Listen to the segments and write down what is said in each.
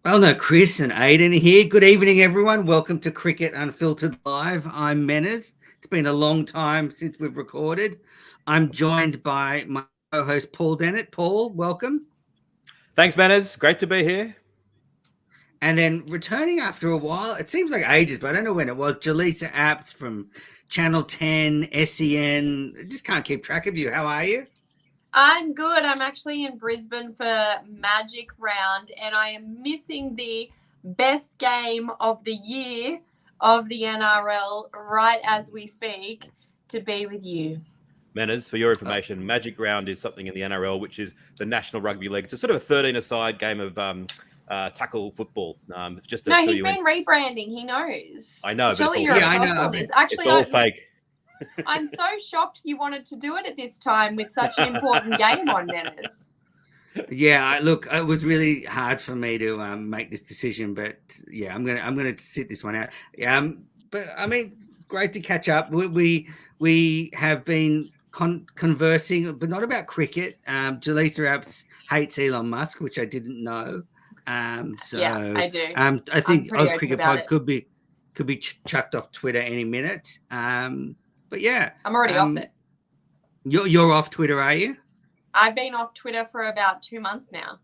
Well, no, Chris and Aiden here. Good evening, everyone. Welcome to Cricket Unfiltered Live. I'm Menners. It's been a long time since we've recorded. I'm joined by my co-host Paul Dennett. Paul, welcome. Thanks, Manners. Great to be here. And then returning after a while, it seems like ages, but I don't know when it was. Jaleesa Apps from Channel 10, SEN. I just can't keep track of you. How are you? I'm good. I'm actually in Brisbane for Magic Round, and I am missing the best game of the year of the NRL right as we speak to be with you. Manners, for your information, Magic Round is something in the NRL, which is the National Rugby League. It's a sort of a 13-a-side game of tackle football. He's been rebranding. He knows. I know, Surely but I know. Actually, it's all fake. I'm so shocked you wanted to do it at this time with such an important game on, Manners. Yeah, look, it was really hard for me to make this decision, but yeah, I'm gonna sit this one out. But I mean, great to catch up. We have been conversing, but not about cricket. Jaleesa Apps hates Elon Musk, which I didn't know. Yeah, I do. I think Oz Cricket Pod could be chucked off Twitter any minute. But yeah, I'm already off it. You're off Twitter, are you? I've been off Twitter for about 2 months now.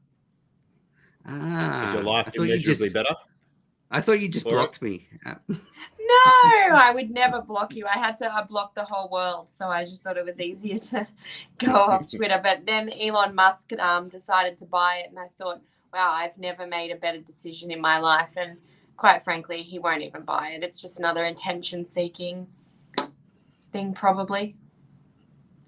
Is your life immeasurably better? I thought you just blocked me. No, I would never block you. I had to block the whole world, so I just thought it was easier to go off Twitter. But then Elon Musk decided to buy it, and I thought, wow, I've never made a better decision in my life. And quite frankly, he won't even buy it. It's just another attention-seeking thing, probably.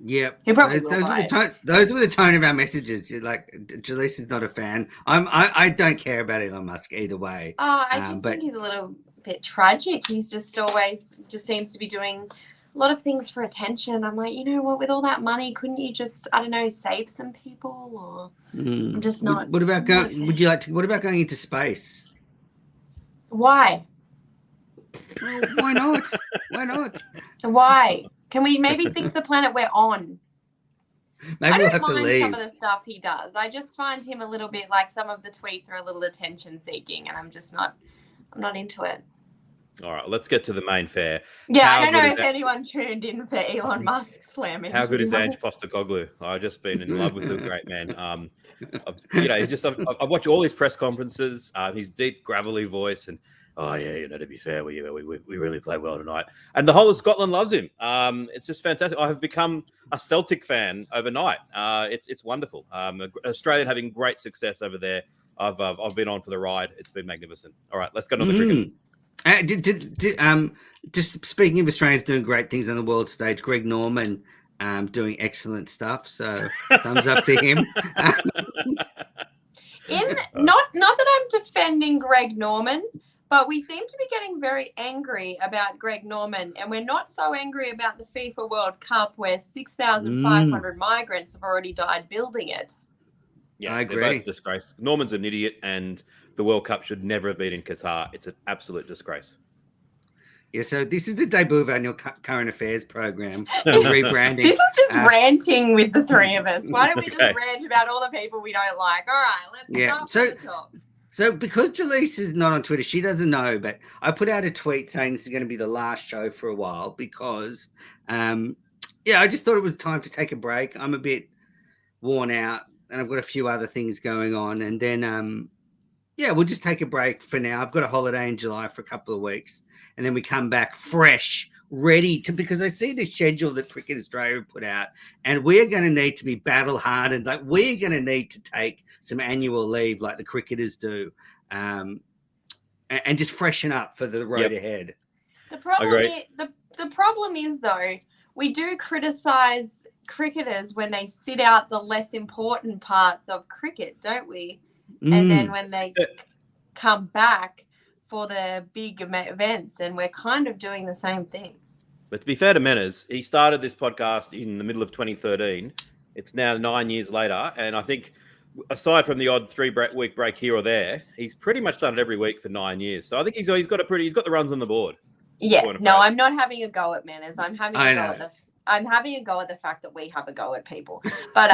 Yeah, he probably those were the tone of our messages. You're like, Jaleesa's not a fan. I don't care about Elon Musk either way. Oh, I just think he's a little bit tragic. He's just always seems to be doing a lot of things for attention. I'm like, you know what? With all that money, couldn't you just, I don't know, save some people? Or I'm just not. What about going? Would you like to? What about going into space? Why? Well, why not? Why not? Why? Can we maybe fix the planet we're on? Maybe we'll have to leave. Some of the stuff he does. I just find him a little bit like some of the tweets are a little attention seeking, and I'm not into it. All right, let's get to the main fare. Yeah, I don't know if anyone tuned in for Elon Musk slamming. How good is Ange Postecoglou? I've just been in love with the great man. I watch all his press conferences, his deep, gravelly voice, and to be fair, we really played well tonight. And the whole of Scotland loves him. It's just fantastic. I have become a Celtic fan overnight. It's wonderful. Australian having great success over there. I've been on for the ride. It's been magnificent. All right, let's go to the cricket. Just speaking of Australians doing great things on the world stage, Greg Norman doing excellent stuff. So thumbs up to him. Not that I'm defending Greg Norman, but we seem to be getting very angry about Greg Norman, and we're not so angry about the FIFA World Cup where 6,500 migrants have already died building it. Yeah, I agree. They're both disgrace. Norman's an idiot, and the World Cup should never have been in Qatar. It's an absolute disgrace. Yeah, so this is the debut of our new current affairs program, rebranding. This is just ranting with the three of us. Why don't we just rant about all the people we don't like? All right, let's start from the top. So because Jaleesa is not on Twitter, she doesn't know, but I put out a tweet saying this is going to be the last show for a while because, I just thought it was time to take a break. I'm a bit worn out and I've got a few other things going on. And then, we'll just take a break for now. I've got a holiday in July for a couple of weeks and then we come back fresh, ready to, because I see the schedule that Cricket Australia put out and we're going to need to be battle hardened. Like we're going to need to take some annual leave like the cricketers do and just freshen up for the road ahead. The problem is though, we do criticize cricketers when they sit out the less important parts of cricket, don't we? And then when they come back for the big events, and we're kind of doing the same thing. But to be fair to Menners, he started this podcast in the middle of 2013. It's now 9 years later, and I think aside from the odd 3-week break here or there, he's pretty much done it every week for 9 years. So I think he's got the runs on the board. Yes, no, I'm not having a go at Manners. I'm having a go at I'm having a go at the fact that we have a go at people. But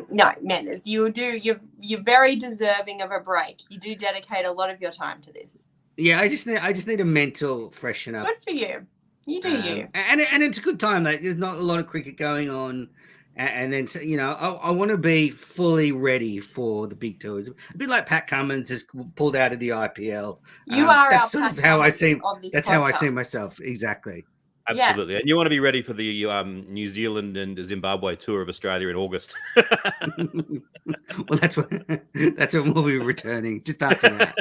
no, Manners, you're very deserving of a break. You do dedicate a lot of your time to this. Yeah, I just need a mental freshen up. Good for you. You do you. And it's a good time. Like, there's not a lot of cricket going on. And then, you know, I want to be fully ready for the big tours. A bit like Pat Cummins just pulled out of the IPL. You are that's our sort Pat of how I see. Cummins That's of this how I see podcast. myself. Exactly. Absolutely. And you want to be ready for the New Zealand and Zimbabwe tour of Australia in August. Well, that's when we'll be returning just after that.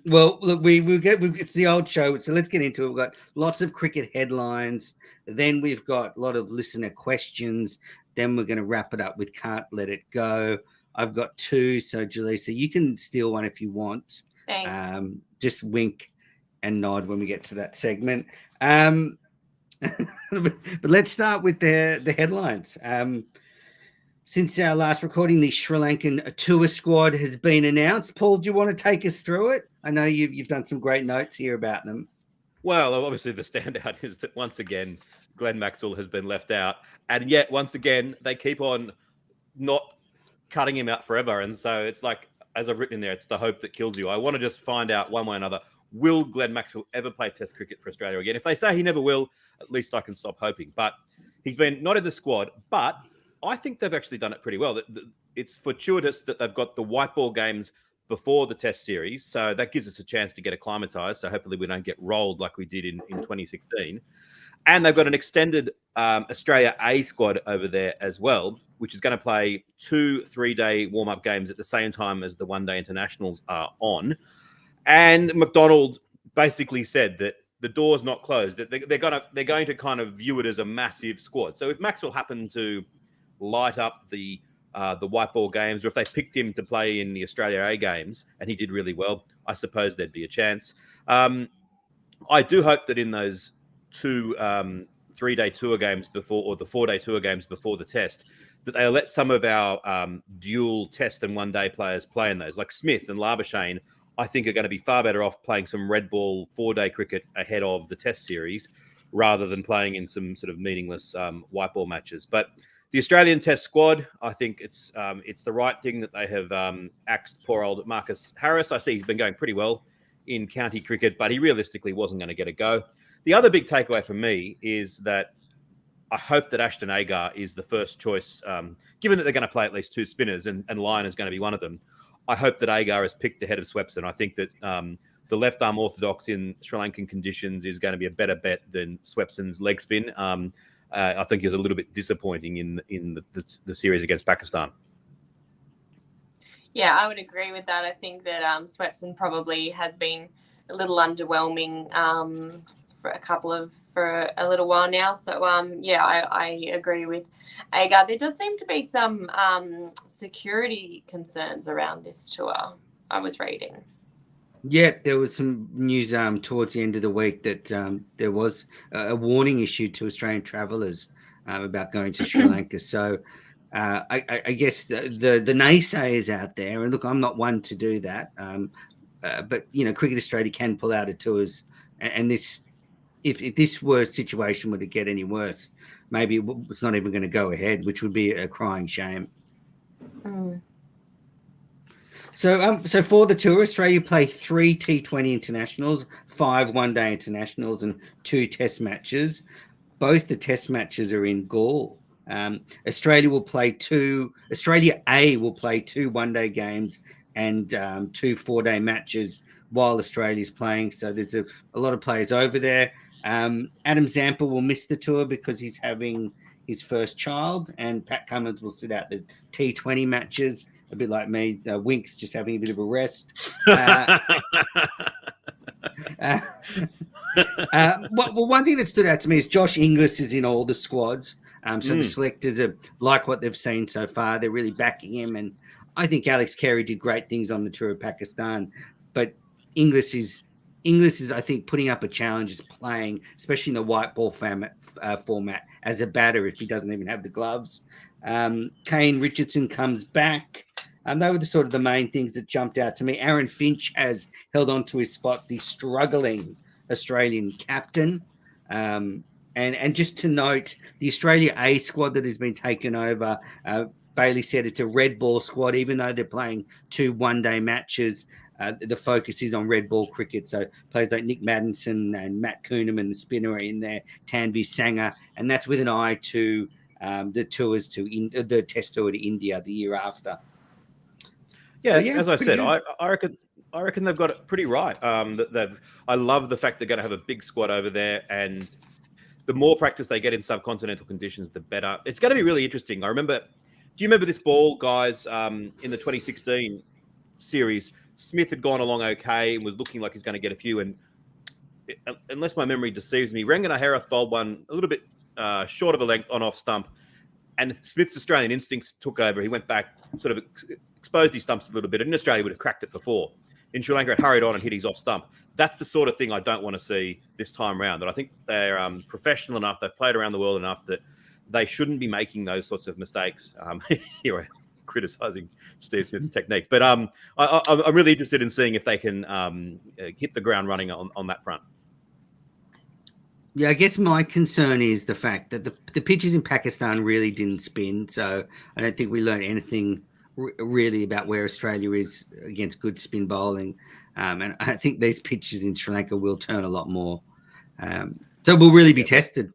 Well, look, it's the old show, so let's get into it. We've got lots of cricket headlines. Then we've got a lot of listener questions. Then we're going to wrap it up with Can't Let It Go. I've got two, so Jaleesa, you can steal one if you want. Thanks. Just wink and nod when we get to that segment. But let's start with the headlines. Since our last recording, the Sri Lankan tour squad has been announced. Paul, do you want to take us through it? I know you've done some great notes here about them. Well, obviously the standout is that once again, Glenn Maxwell has been left out. And yet, once again, they keep on not cutting him out forever. And so it's like, as I've written in there, it's the hope that kills you. I want to just find out one way or another, will Glenn Maxwell ever play Test cricket for Australia again? If they say he never will, at least I can stop hoping. But he's been not in the squad, but I think they've actually done it pretty well. It's fortuitous that they've got the white ball games before the Test series, so that gives us a chance to get acclimatized. So hopefully we don't get rolled like we did in 2016. And they've got an extended Australia A squad over there as well, which is going to play 2 3-day warm-up games at the same time as the one-day internationals are on. And McDonald basically said that the door's not closed, that they're going to kind of view it as a massive squad. So if Maxwell happened to light up the white ball games, or if they picked him to play in the Australia A games and he did really well, I suppose there'd be a chance. I do hope that in those 2 3-day tour games before, or the 4-day tour games before the Test, that they'll let some of our dual Test and one-day players play in those, like Smith and Labuschagne. I think are going to be far better off playing some red ball 4-day cricket ahead of the Test series, rather than playing in some sort of meaningless white ball matches. But the Australian Test squad, I think it's the right thing that they have axed poor old Marcus Harris. I see he's been going pretty well in county cricket, but he realistically wasn't going to get a go. The other big takeaway for me is that I hope that Ashton Agar is the first choice, given that they're going to play at least 2 spinners and Lyon is going to be one of them. I hope that Agar is picked ahead of Swepson. I think that the left arm orthodox in Sri Lankan conditions is going to be a better bet than Swepson's leg spin. I think he was a little bit disappointing in the series against Pakistan. Yeah, I would agree with that. I think that Swepson probably has been a little underwhelming for a little while now. So I agree with Agar. There does seem to be some security concerns around this tour, I was reading. Yeah, there was some news towards the end of the week that there was a warning issued to Australian travellers about going to Sri Lanka. So I guess the naysayers out there, and look, I'm not one to do that, but you know, Cricket Australia can pull out of tours, and this, if this situation were to get any worse, maybe it's not even going to go ahead, which would be a crying shame. Mm. So for the tour, Australia play 3 T20 internationals, 5 one-day internationals, and 2 test matches. Both the test matches are in Galle. Australia A will play 2 one-day games and 2 4-day matches while Australia's playing. So there's a lot of players over there. Adam Zampa will miss the tour because he's having his first child, and Pat Cummins will sit out the T20 matches. A bit like me, Wink's just having a bit of a rest. One thing that stood out to me is Josh Inglis is in all the squads. So the selectors are like what they've seen so far. They're really backing him. And I think Alex Carey did great things on the tour of Pakistan. But Inglis is, I think, putting up a challenge, is playing, especially in the white ball format, as a batter if he doesn't even have the gloves. Kane Richardson comes back. They were the sort of the main things that jumped out to me. Aaron Finch has held on to his spot, the struggling Australian captain. And just to note, the Australia A squad that has been taken over, Bailey said it's a red ball squad, even though they're playing 2 one-day matches. The focus is on red ball cricket. So players like Nick Maddinson and Matt Kuhneman, the spinner, are in there, Tanvi Sanger, and that's with an eye to the tours to the test tour to India the year after. Yeah, So, yeah, as I pretty said, good. I reckon they've got it pretty right. I love the fact they're going to have a big squad over there, and the more practice they get in subcontinental conditions, the better. It's going to be really interesting. Do you remember this ball, guys? In the 2016 series, Smith had gone along okay and was looking like he's going to get a few. And unless my memory deceives me, Rangana Herath bowled one a little bit short of a length on off stump, and Smith's Australian instincts took over. He went back, sort of exposed his stumps a little bit. And in Australia, would have cracked it for 4. In Sri Lanka, it hurried on and hit his off stump. That's the sort of thing I don't want to see this time around. That I think they're professional enough, they've played around the world enough that they shouldn't be making those sorts of mistakes. Here I'm criticising Steve Smith's technique, but I'm really interested in seeing if they can hit the ground running on that front. Yeah, I guess my concern is the fact that the pitches in Pakistan really didn't spin, so I don't think we learned anything really about where Australia is against good spin bowling. And I think these pitches in Sri Lanka will turn a lot more. So we'll really be tested.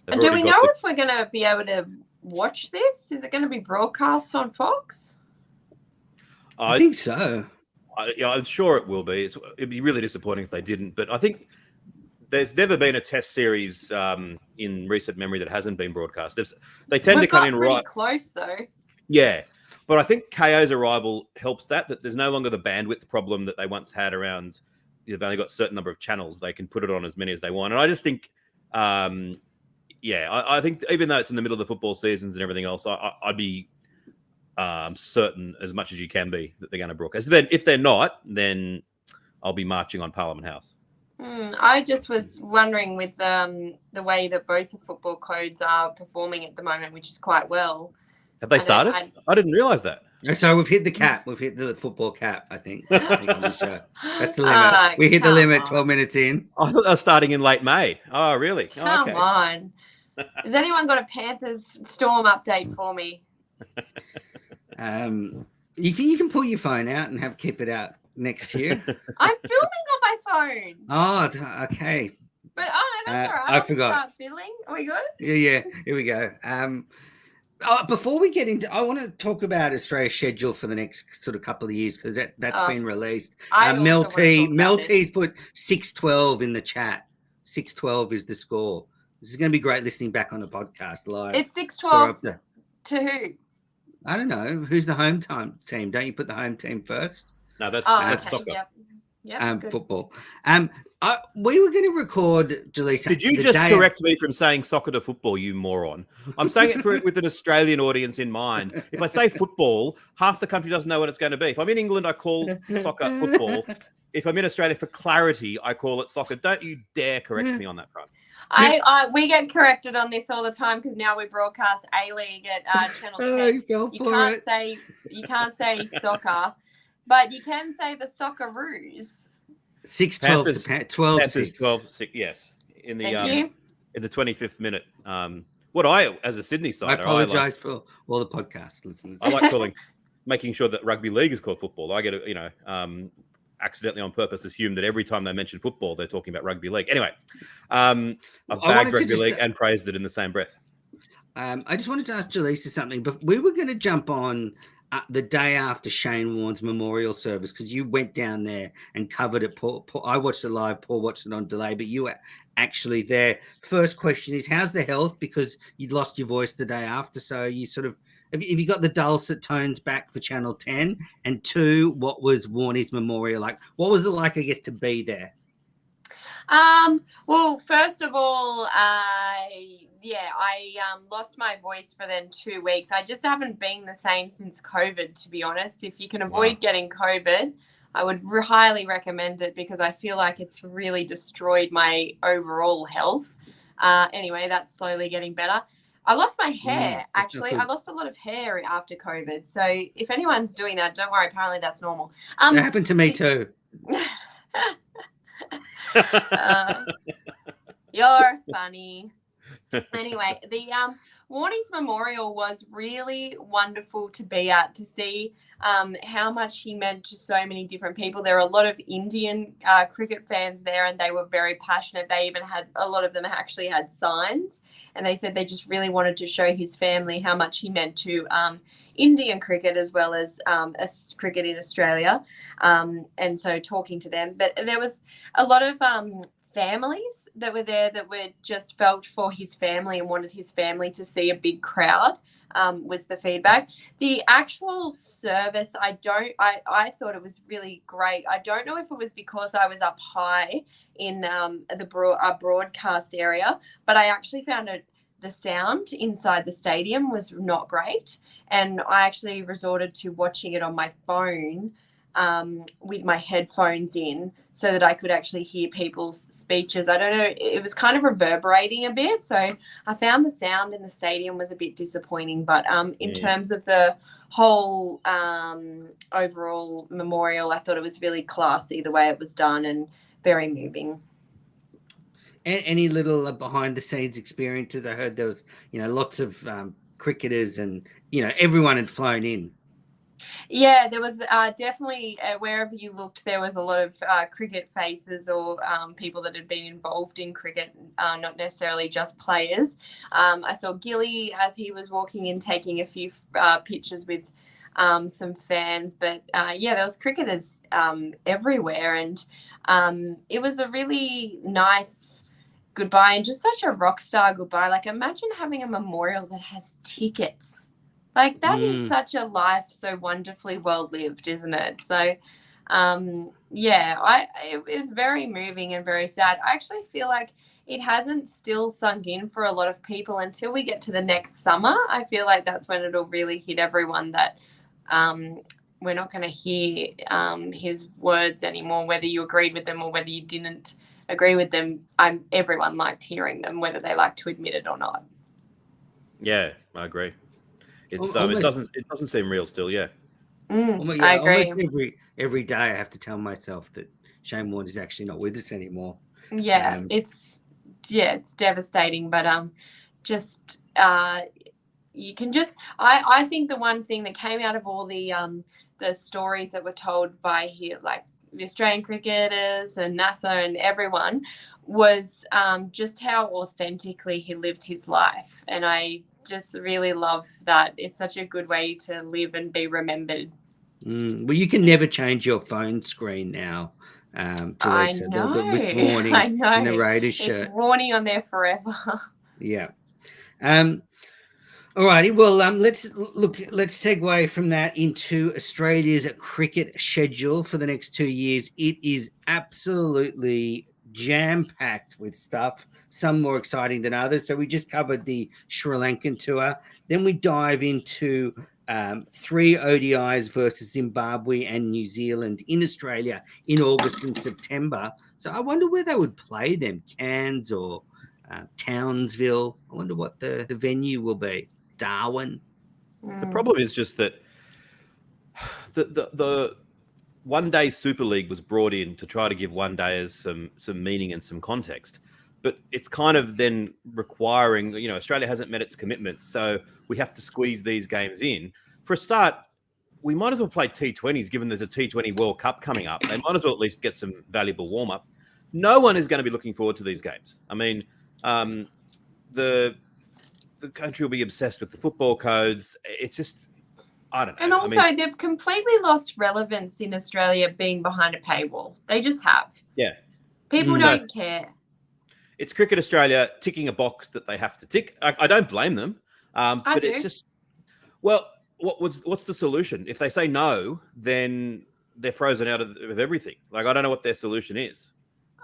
And do we know if we're going to be able to watch this? Is it going to be broadcast on Fox? I think so. I'm sure it will be. It'd be really disappointing if they didn't. But I think there's never been a test series in recent memory that hasn't been broadcast. They tend to come in right close, though. Yeah. But I think KO's arrival helps that there's no longer the bandwidth problem that they once had around. They've only got a certain number of channels. They can put it on as many as they want. And I just think, I think even though it's in the middle of the football seasons and everything else, I'd be certain as much as you can be that they're going to broadcast. Then if they're not, then I'll be marching on Parliament House. I just was wondering with the way that both the football codes are performing at the moment, which is quite well. Have they started? I didn't realise that. So we've hit the cap. We've hit the football cap, I think on the show. That's the limit. We hit the limit 12 minutes in. I thought they were starting in late May. Oh, really? Come on. Has anyone got a Panthers Storm update for me? You can pull your phone out and keep it out next year. I'm filming on my phone. Oh, okay. But no, that's all right. I forgot. Start filming. Are we good? Yeah. Here we go. Before we get into, I want to talk about Australia's schedule for the next sort of couple of years because that's been released. Mel T's put 6-12 in the chat. 6-12 is the score. This is going to be great listening back on the podcast live. It's 6-12 to who? I don't know. Who's the home team? Don't you put the home team first? No, that's soccer. Yep, football. We were going to record, Jaleesa. Did you just correct me from saying soccer to football, you moron? I'm saying it with an Australian audience in mind. If I say football, half the country doesn't know what it's going to be. If I'm in England, I call soccer football. If I'm in Australia, for clarity, I call it soccer. Don't you dare correct me on that front. We get corrected on this all the time because now we broadcast A-League at Channel 10. You can't say soccer, but you can say the Socceroos. 6-12 to 12-6. 12-6, yes. In the 25th minute. What as a Sydney sider, I apologise for all the podcast listeners. I like making sure that rugby league is called football. I get accidentally on purpose assume that every time they mention football, they're talking about rugby league. Anyway, I've bagged rugby league and praised it in the same breath. I just wanted to ask Jaleesa something, but we were going to jump on the day after Shane Warne's memorial service because you went down there and covered it. Paul, I watched it live. Paul watched it on delay, but you were actually there. First question is, how's the health? Because you'd lost your voice the day after, so you sort of have you got the dulcet tones back for Channel 10? And 2, what was Warnie's memorial like? What was it like, I guess, to be there? Well, first of all, I lost my voice for then 2 weeks. I just haven't been the same since COVID, to be honest. If you can avoid getting COVID, I would highly recommend it because I feel like it's really destroyed my overall health. Anyway, that's slowly getting better. I lost my hair, actually. I lost a lot of hair after COVID. So if anyone's doing that, don't worry. Apparently that's normal. That happened to me too. You're funny. Anyway, the Warnie's memorial was really wonderful to be at, to see how much he meant to so many different people. There were a lot of Indian cricket fans there, and they were very passionate. They even had, a lot of them actually had signs, and they said they just really wanted to show his family how much he meant to Indian cricket as well as cricket in Australia. And so talking to them, but there was a lot of families that were there that were just felt for his family and wanted his family to see a big crowd, was the feedback. The actual service, I thought it was really great. I don't know if it was because I was up high in the broadcast area, but I actually found the sound inside the stadium was not great, and I actually resorted to watching it on my phone with my headphones in, so that I could actually hear people's speeches. I don't know, it was kind of reverberating a bit, so I found the sound in the stadium was a bit disappointing. But in terms of the whole overall memorial, I thought it was really classy the way it was done and very moving. Any little behind the scenes experiences? I heard there was, lots of cricketers, and everyone had flown in. Yeah, there was definitely, wherever you looked, there was a lot of cricket faces, or people that had been involved in cricket, not necessarily just players. I saw Gilly as he was walking in, taking a few pictures with some fans, but yeah, there was cricketers everywhere, and it was a really nice goodbye, and just such a rock star goodbye. Like, imagine having a memorial that has tickets. Like, that is such a life so wonderfully well lived, isn't it? So, yeah, it was very moving and very sad. I actually feel like it hasn't still sunk in for a lot of people until we get to the next summer. I feel like that's when it'll really hit everyone that we're not going to hear his words anymore, whether you agreed with them or whether you didn't agree with them. Everyone liked hearing them, whether they like to admit it or not. Yeah, I agree. It's it doesn't seem real still. Yeah. I agree. Almost every day I have to tell myself that Shane Warne is actually not with us anymore. Yeah, it's devastating, but you can just, I think the one thing that came out of all the stories that were told by here, like the Australian cricketers and NASA and everyone, was just how authentically he lived his life, and I just really love that. It's such a good way to live and be remembered. Well, you can never change your phone screen now, Jaleesa. I know. With Warnie I know. in the Raiders shirt. It's Warnie on there forever. Yeah. All righty. Well, let's segue from that into Australia's cricket schedule for the next 2 years. It is absolutely jam-packed with stuff, some more exciting than others. So we just covered the Sri Lankan tour. Then we dive into 3 ODIs versus Zimbabwe and New Zealand in Australia in August and September. So I wonder where they would play them, Cairns or Townsville. I wonder what the venue will be. Darwin. The problem is just that the one-day Super League was brought in to try to give one day as some meaning and some context, but it's kind of then requiring, Australia hasn't met its commitments, so we have to squeeze these games in. For a start, we might as well play T20s, given there's a T20 World Cup coming up. They might as well at least get some valuable warm-up. No one is going to be looking forward to these games. I mean, the country will be obsessed with the football codes. It's just, I don't know. And also, they've completely lost relevance in Australia being behind a paywall. They just have. Yeah. People don't care. It's Cricket Australia ticking a box that they have to tick. I don't blame them. But it's just, well, what's the solution? If they say no, then they're frozen out of everything. Like, I don't know what their solution is.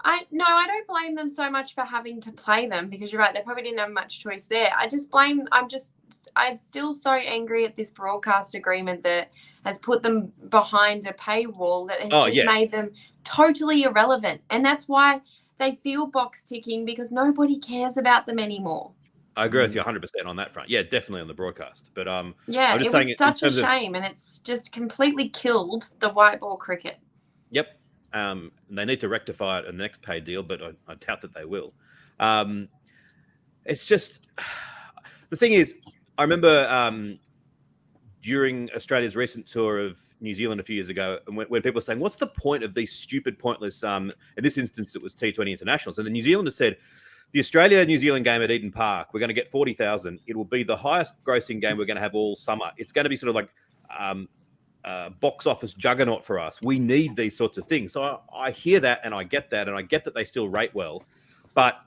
I don't blame them so much for having to play them, because you're right, they probably didn't have much choice there. I'm still so angry at this broadcast agreement that has put them behind a paywall that has made them totally irrelevant. And that's why they feel box ticking, because nobody cares about them anymore. I agree with you 100% on that front. Yeah, definitely on the broadcast. But yeah, it was such a shame, and it's just completely killed the white ball cricket. Yep. They need to rectify it in the next pay deal, but I doubt that they will. It's just the thing is, I remember during Australia's recent tour of New Zealand a few years ago, and when people were saying, "What's the point of these stupid, pointless?" In this instance, it was T20 internationals, and the New Zealanders said, "The Australia-New Zealand game at Eden Park, we're going to get 40,000. It will be the highest grossing game we're going to have all summer. It's going to be sort of like box office juggernaut for us. We need these sorts of things." So I hear that, and I get that, and I get that they still rate well, but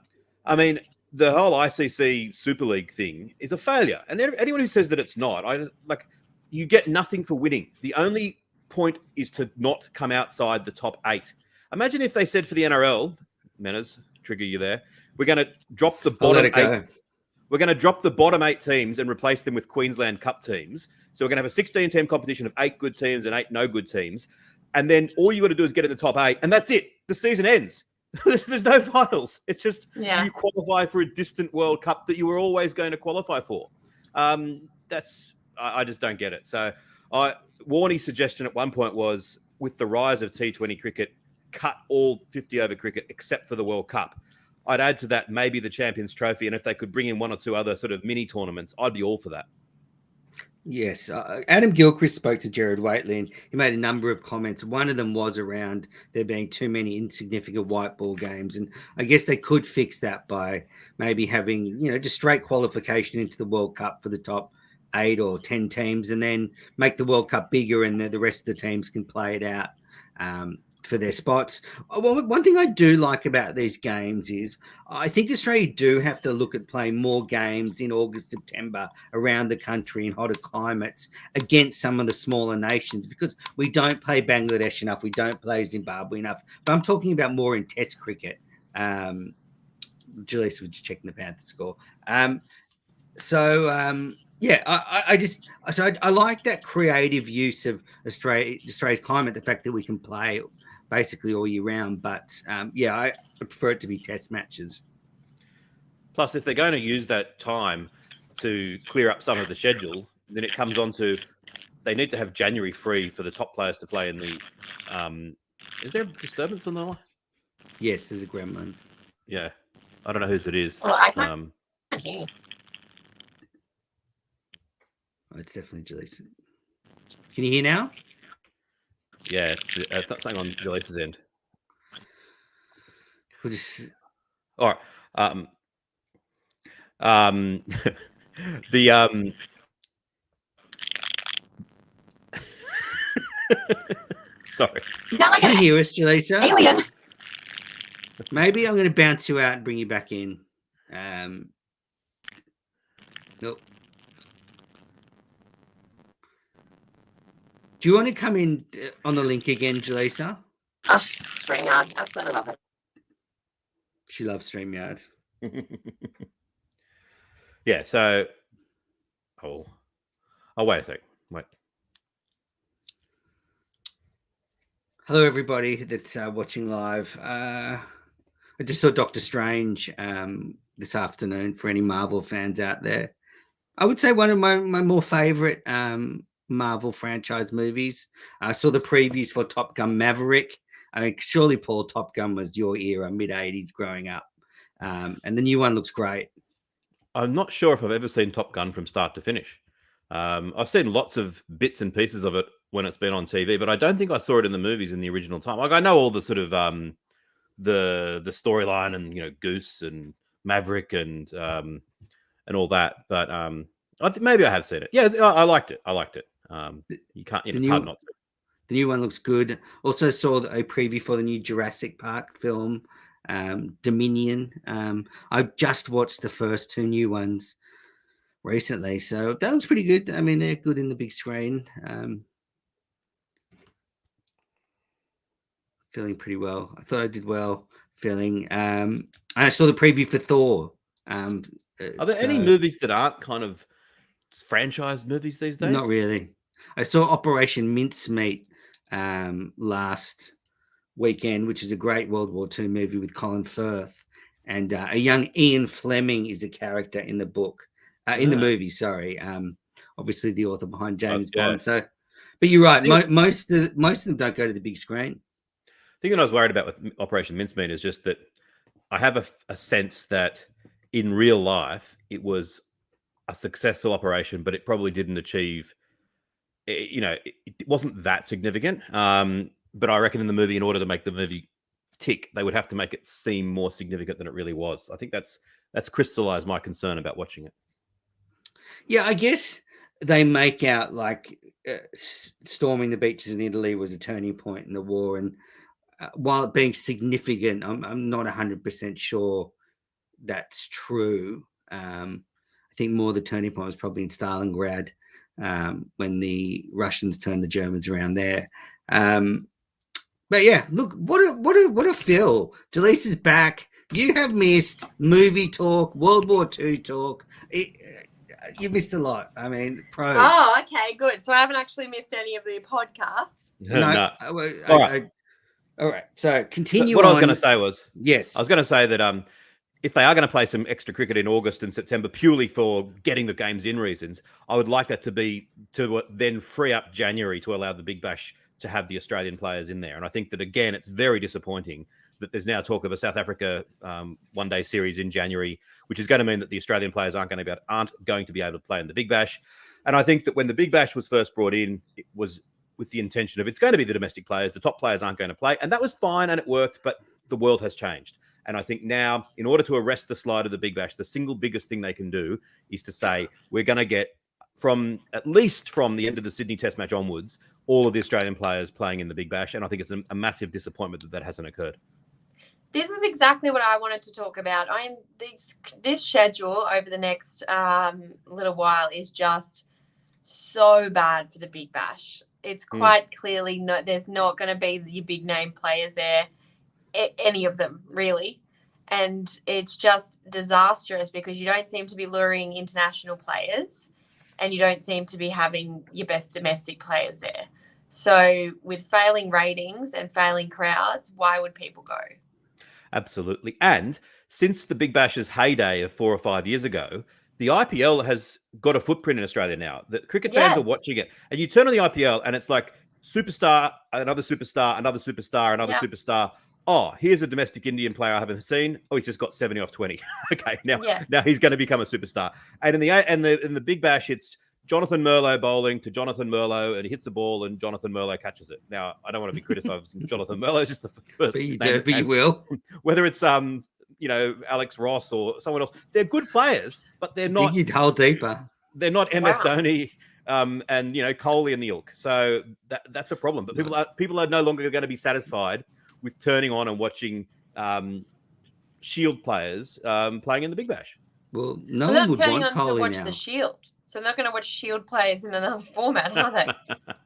I mean, the whole ICC Super League thing is a failure, and anyone who says that it's not, you get nothing for winning. The only point is to not come outside the top 8. Imagine if they said for the NRL, Menas, trigger you there, we're going to drop the bottom 8. We're going to drop the bottom 8 teams and replace them with Queensland Cup teams. So we're going to have a 16-team competition of 8 good teams and 8 no good teams. And then all you got to do is get in the top 8, and that's it. The season ends. There's no finals. It's just you qualify for a distant World Cup that you were always going to qualify for. I just don't get it. So Warnie's suggestion at one point was, with the rise of T20 cricket, cut all 50-over cricket except for the World Cup. I'd add to that maybe the Champions Trophy, and if they could bring in 1 or 2 other sort of mini tournaments, I'd be all for that. Yes, Adam Gilchrist spoke to Gerard Whateley, and he made a number of comments. One of them was around there being too many insignificant white ball games, and I guess they could fix that by maybe having, just straight qualification into the World Cup for the top 8 or 10 teams, and then make the World Cup bigger, and the rest of the teams can play it out for their spots. Well, one thing I do like about these games is I think Australia do have to look at playing more games in August, September around the country in hotter climates against some of the smaller nations, because we don't play Bangladesh enough, we don't play Zimbabwe enough. But I'm talking about more in Test cricket. Julius was just checking the Panthers score. I like that creative use of Australia's climate, the fact that we can play basically all year round. But I prefer it to be test matches. Plus, if they're going to use that time to clear up some of the schedule, then it comes on to they need to have January free for the top players to play in the. Is there a disturbance on the line? Yes, there's a gremlin. Yeah, I don't know whose it is. Well, I can't hear. It's definitely Julissa. Can you hear now? Yeah, it's not something on Julissa's end. We'll just... All right. Sorry. Can you hear us, Julissa? Alien. Maybe I'm going to bounce you out and bring you back in. Nope. Do you want to come in on the link again, Julissa? Oh, StreamYard. Absolutely love it. She loves StreamYard. Yeah, so... Oh, wait a sec. Wait. Hello, everybody that's watching live. I just saw Doctor Strange this afternoon for any Marvel fans out there. I would say one of my more favorite Marvel franchise movies. I saw the previews for Top Gun Maverick. I mean, surely, Paul, Top Gun was your era, mid-'80s growing up. And the new one looks great. I'm not sure if I've ever seen Top Gun from start to finish. I've seen lots of bits and pieces of it when it's been on TV, but I don't think I saw it in the movies in the original time. Like, I know all the sort of the storyline and Goose and Maverick and all that, but I think maybe I have seen it. Yeah, I liked it. You can't. It's hard not to. The new one looks good. Also saw a preview for the new Jurassic Park film, Dominion. I just watched the first 2 new ones recently, so that looks pretty good. I mean, they're good in the big screen. Feeling pretty well. I thought I did well. I saw the preview for Thor. Are there any movies that aren't kind of franchise movies these days? Not really. I saw Operation Mincemeat last weekend, which is a great World War II movie with Colin Firth, and a young Ian Fleming is a character in the book, in the movie. Sorry, obviously the author behind James Bond. So, but you're right. Most of them don't go to the big screen. The thing that I was worried about with Operation Mincemeat is just that I have a sense that in real life it was a successful operation, but it probably didn't achieve. It wasn't that significant. But I reckon in the movie, in order to make the movie tick, they would have to make it seem more significant than it really was. I think that's crystallized my concern about watching it. Yeah, I guess they make out like storming the beaches in Italy was a turning point in the war, and while it being significant, I'm not 100% sure that's true. I think more the turning point was probably in Stalingrad, when the Russians turned the Germans around there. But yeah, look, what a fill. Jaleesa is back. You have missed movie talk, World War II talk. You missed a lot. I mean, pros. Oh, okay, good. So I haven't actually missed any of the podcast. No. All right. So continue. What I was going to say was, yes, I was going to say that if they are going to play some extra cricket in August and September purely for getting the games in reasons, I would like that to then free up January to allow the Big Bash to have the Australian players in there. And I think that, again, it's very disappointing that there's now talk of a South Africa one-day series in January, which is going to mean that the Australian players aren't going to be able to play in the Big Bash. And I think that when the Big Bash was first brought in, it was with the intention of it's going to be the domestic players, the top players aren't going to play. And that was fine and it worked, but the world has changed. And I think now, in order to arrest the slide of the Big Bash, the single biggest thing they can do is to say, we're going to get at least from the end of the Sydney Test match onwards, all of the Australian players playing in the Big Bash. And I think it's a massive disappointment that hasn't occurred. This is exactly what I wanted to talk about. This schedule over the next little while is just so bad for the Big Bash. It's quite clearly there's not going to be your big name players there, any of them really, and it's just disastrous because you don't seem to be luring international players, and you don't seem to be having your best domestic players there. So with failing ratings and failing crowds, why would people go? Absolutely. And since the Big Bash's heyday of 4 or 5 years ago, the IPL has got a footprint in Australia now. The cricket fans are watching it. And you turn on the IPL and it's like superstar, another superstar, another superstar, another superstar. Oh, here's a domestic Indian player I haven't seen. Oh, he's just got 70 off 20. Okay, now he's going to become a superstar. And in the Big Bash, it's Jonathan Merlot bowling to Jonathan Merlot, and he hits the ball, and Jonathan Merlot catches it. Now, I don't want to be criticizing Jonathan Merlot, just the first. But you will. Whether it's Alex Ross or someone else, they're good players, but they're not. Dig your hole deeper. They're not MS Dhoni, and Kohli and the ilk. So that's a problem. But people are no longer going to be satisfied with turning on and watching Shield players playing in the Big Bash. Well, no one would want Kohli to watch now. The Shield. So they're not going to watch Shield players in another format, are they?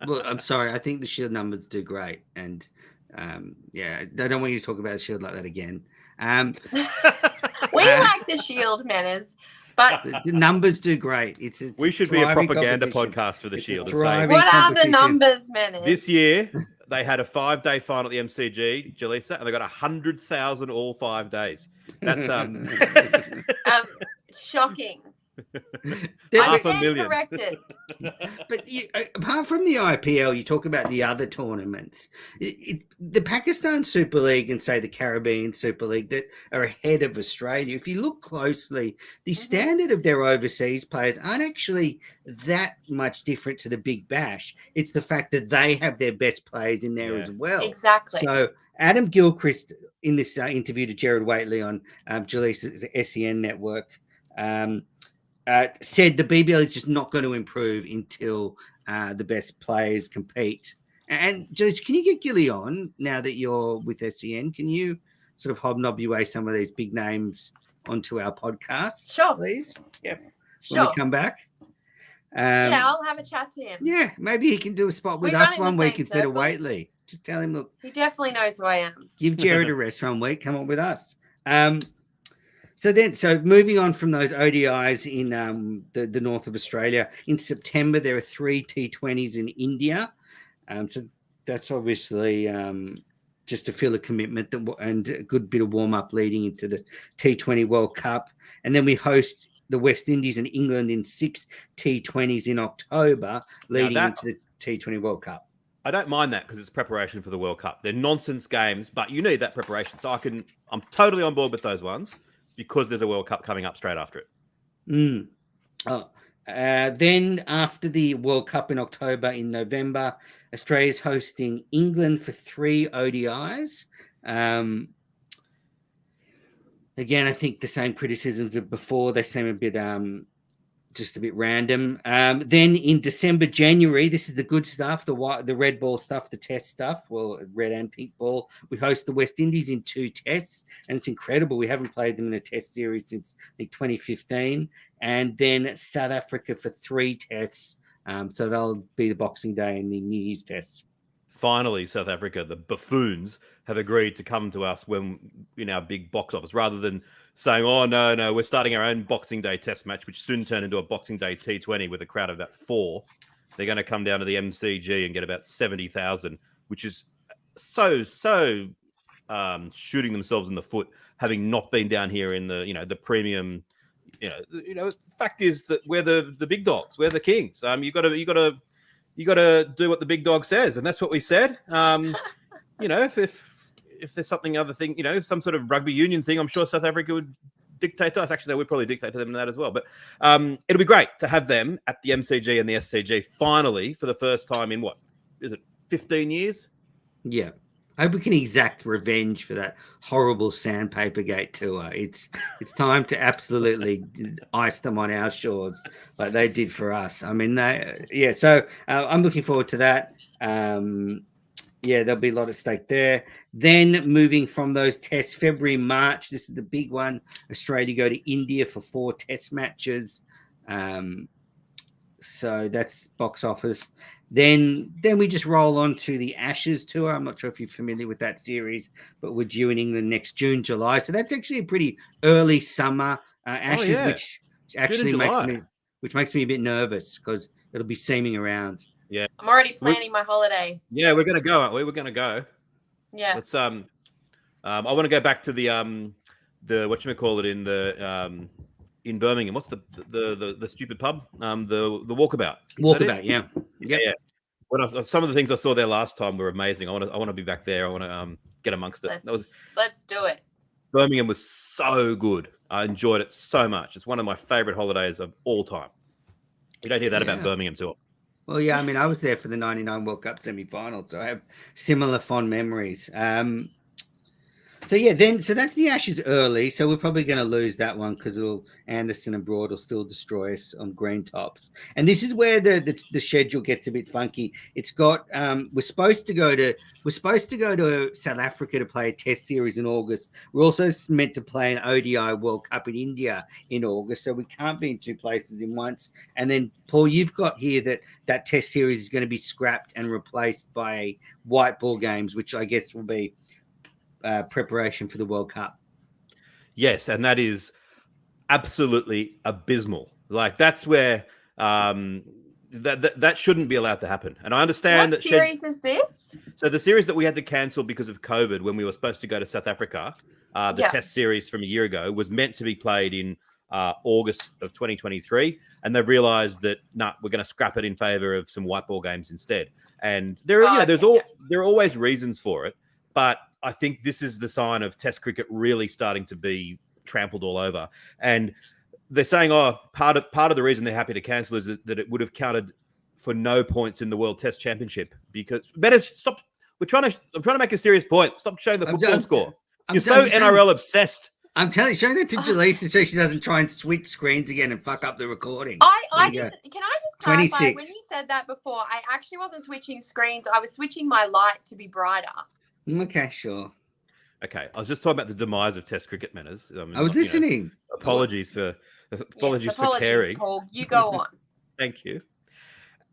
Well, I'm sorry. I think the Shield numbers do great. And, I don't want you to talk about the Shield like that again. We like the Shield, Manners. But the numbers do great. We should be a propaganda podcast for the Shield. What are the numbers, Manners? This year, they had a 5-day final at the MCG, Jaleesa, and they got 100,000 all 5 days. That's shocking. Half a million. Corrected. But apart from the IPL, you talk about the other tournaments. The Pakistan Super League and, say, the Caribbean Super League that are ahead of Australia, if you look closely, the standard of their overseas players aren't actually that much different to the Big Bash. It's the fact that they have their best players in there as well. Exactly. So Adam Gilchrist, in this interview to Jared Waitley on Jaleesa's SEN network, said the BBL is just not going to improve until the best players compete. And Jaleesa, can you get Gilly on now that you're with SEN? Can you sort of hobnob your way some of these big names onto our podcast, please? Yeah, when we come back. I'll have a chat to him. Yeah, maybe he can do a spot with us one week instead of Waitley. Just tell him, look. He definitely knows who I am. Give Jared a rest 1 week. Come on with us. So moving on from those ODIs in the north of Australia, in September there are 3 T20s in India. So that's obviously just to feel a commitment and a good bit of warm-up leading into the T20 World Cup. And then we host the West Indies and England in 6 T20s in October, leading into the T20 World Cup. I don't mind that because it's preparation for the World Cup. They're nonsense games, but you need that preparation. So I'm totally on board with those ones because there's a World Cup coming up straight after it. Mm. Oh. Then after the World Cup in October, in November, Australia's hosting England for 3 ODIs. Again, I think the same criticisms of before. They seem a bit just a bit random. Then in December, January, this is the good stuff, the red ball stuff, the test stuff. Well, red and pink ball. We host the West Indies in 2 tests, and it's incredible. We haven't played them in a test series since 2015. And then South Africa for 3 tests. So they'll be the Boxing Day and the New Year's tests. Finally, South Africa, the buffoons, have agreed to come to us when in our big box office, rather than saying, "Oh no, we're starting our own Boxing Day Test match," which soon turned into a Boxing Day T20 with a crowd of about 4. They're going to come down to the MCG and get about 70,000, which is so shooting themselves in the foot, having not been down here in the premium. The fact is that we're the big dogs, we're the kings. You got to do what the big dog says, and that's what we said. If there's some sort of rugby union thing, I'm sure South Africa would dictate to us. Actually, they would probably dictate to them that as well. But it'll be great to have them at the MCG and the SCG finally for the first time in 15 years? Yeah. I hope we can exact revenge for that horrible Sandpaper Gate tour. It's time to absolutely ice them on our shores like they did for us. I mean, so I'm looking forward to that. There'll be a lot at stake there. Then moving from those tests, February, March, this is the big one. Australia go to India for 4 test matches. So that's box office. Then we just roll on to the Ashes tour. I'm not sure if you're familiar with that series, but we're due in England next June, July. So that's actually a pretty early summer Ashes, which actually makes me a bit nervous because it'll be seaming around. Yeah, I'm already planning my holiday. Yeah, we're gonna go, aren't we? We're gonna go. Yeah. Let's I want to go back to the whatchamacallit in the in Birmingham. What's the stupid pub? The Walkabout. Walkabout, yeah. Yeah. Some of the things I saw there last time were amazing. I want to be back there. I want to get amongst it. Let's do it. Birmingham was so good. I enjoyed it so much. It's one of my favorite holidays of all time. You don't hear that about Birmingham too often. Well, yeah, I mean, I was there for the 99 World Cup semi-final, so I have similar fond memories. So that's the Ashes early. So we're probably going to lose that one because Anderson and Broad will still destroy us on green tops. And this is where the schedule gets a bit funky. It's got we're supposed to go to South Africa to play a Test series in August. We're also meant to play an ODI World Cup in India in August, so we can't be in 2 places in once. And then Paul, you've got here that Test series is going to be scrapped and replaced by white ball games, which I guess will be preparation for the World Cup. Yes, and that is absolutely abysmal. Like that's where that shouldn't be allowed to happen. And I understand what series is this? So the series that we had to cancel because of COVID when we were supposed to go to South Africa, the Test series from a year ago was meant to be played in August of 2023, and they've realised that we're going to scrap it in favour of some white ball games instead. And there are always reasons for it, but I think this is the sign of Test cricket really starting to be trampled all over. And they're saying, part of the reason they're happy to cancel is that it would have counted for no points in the World Test Championship. Because better stop. I'm trying to make a serious point. Stop showing the football score. You're so NRL obsessed. I'm telling you, show that to Jaleesa so she doesn't try and switch screens again and fuck up the recording. Can I just clarify, 26. when you said that before, I actually wasn't switching screens. I was switching my light to be brighter. Okay, sure. Okay, I was just talking about the demise of Test cricket, manners. I was listening. Apologies for caring. Paul. You go on. Thank you.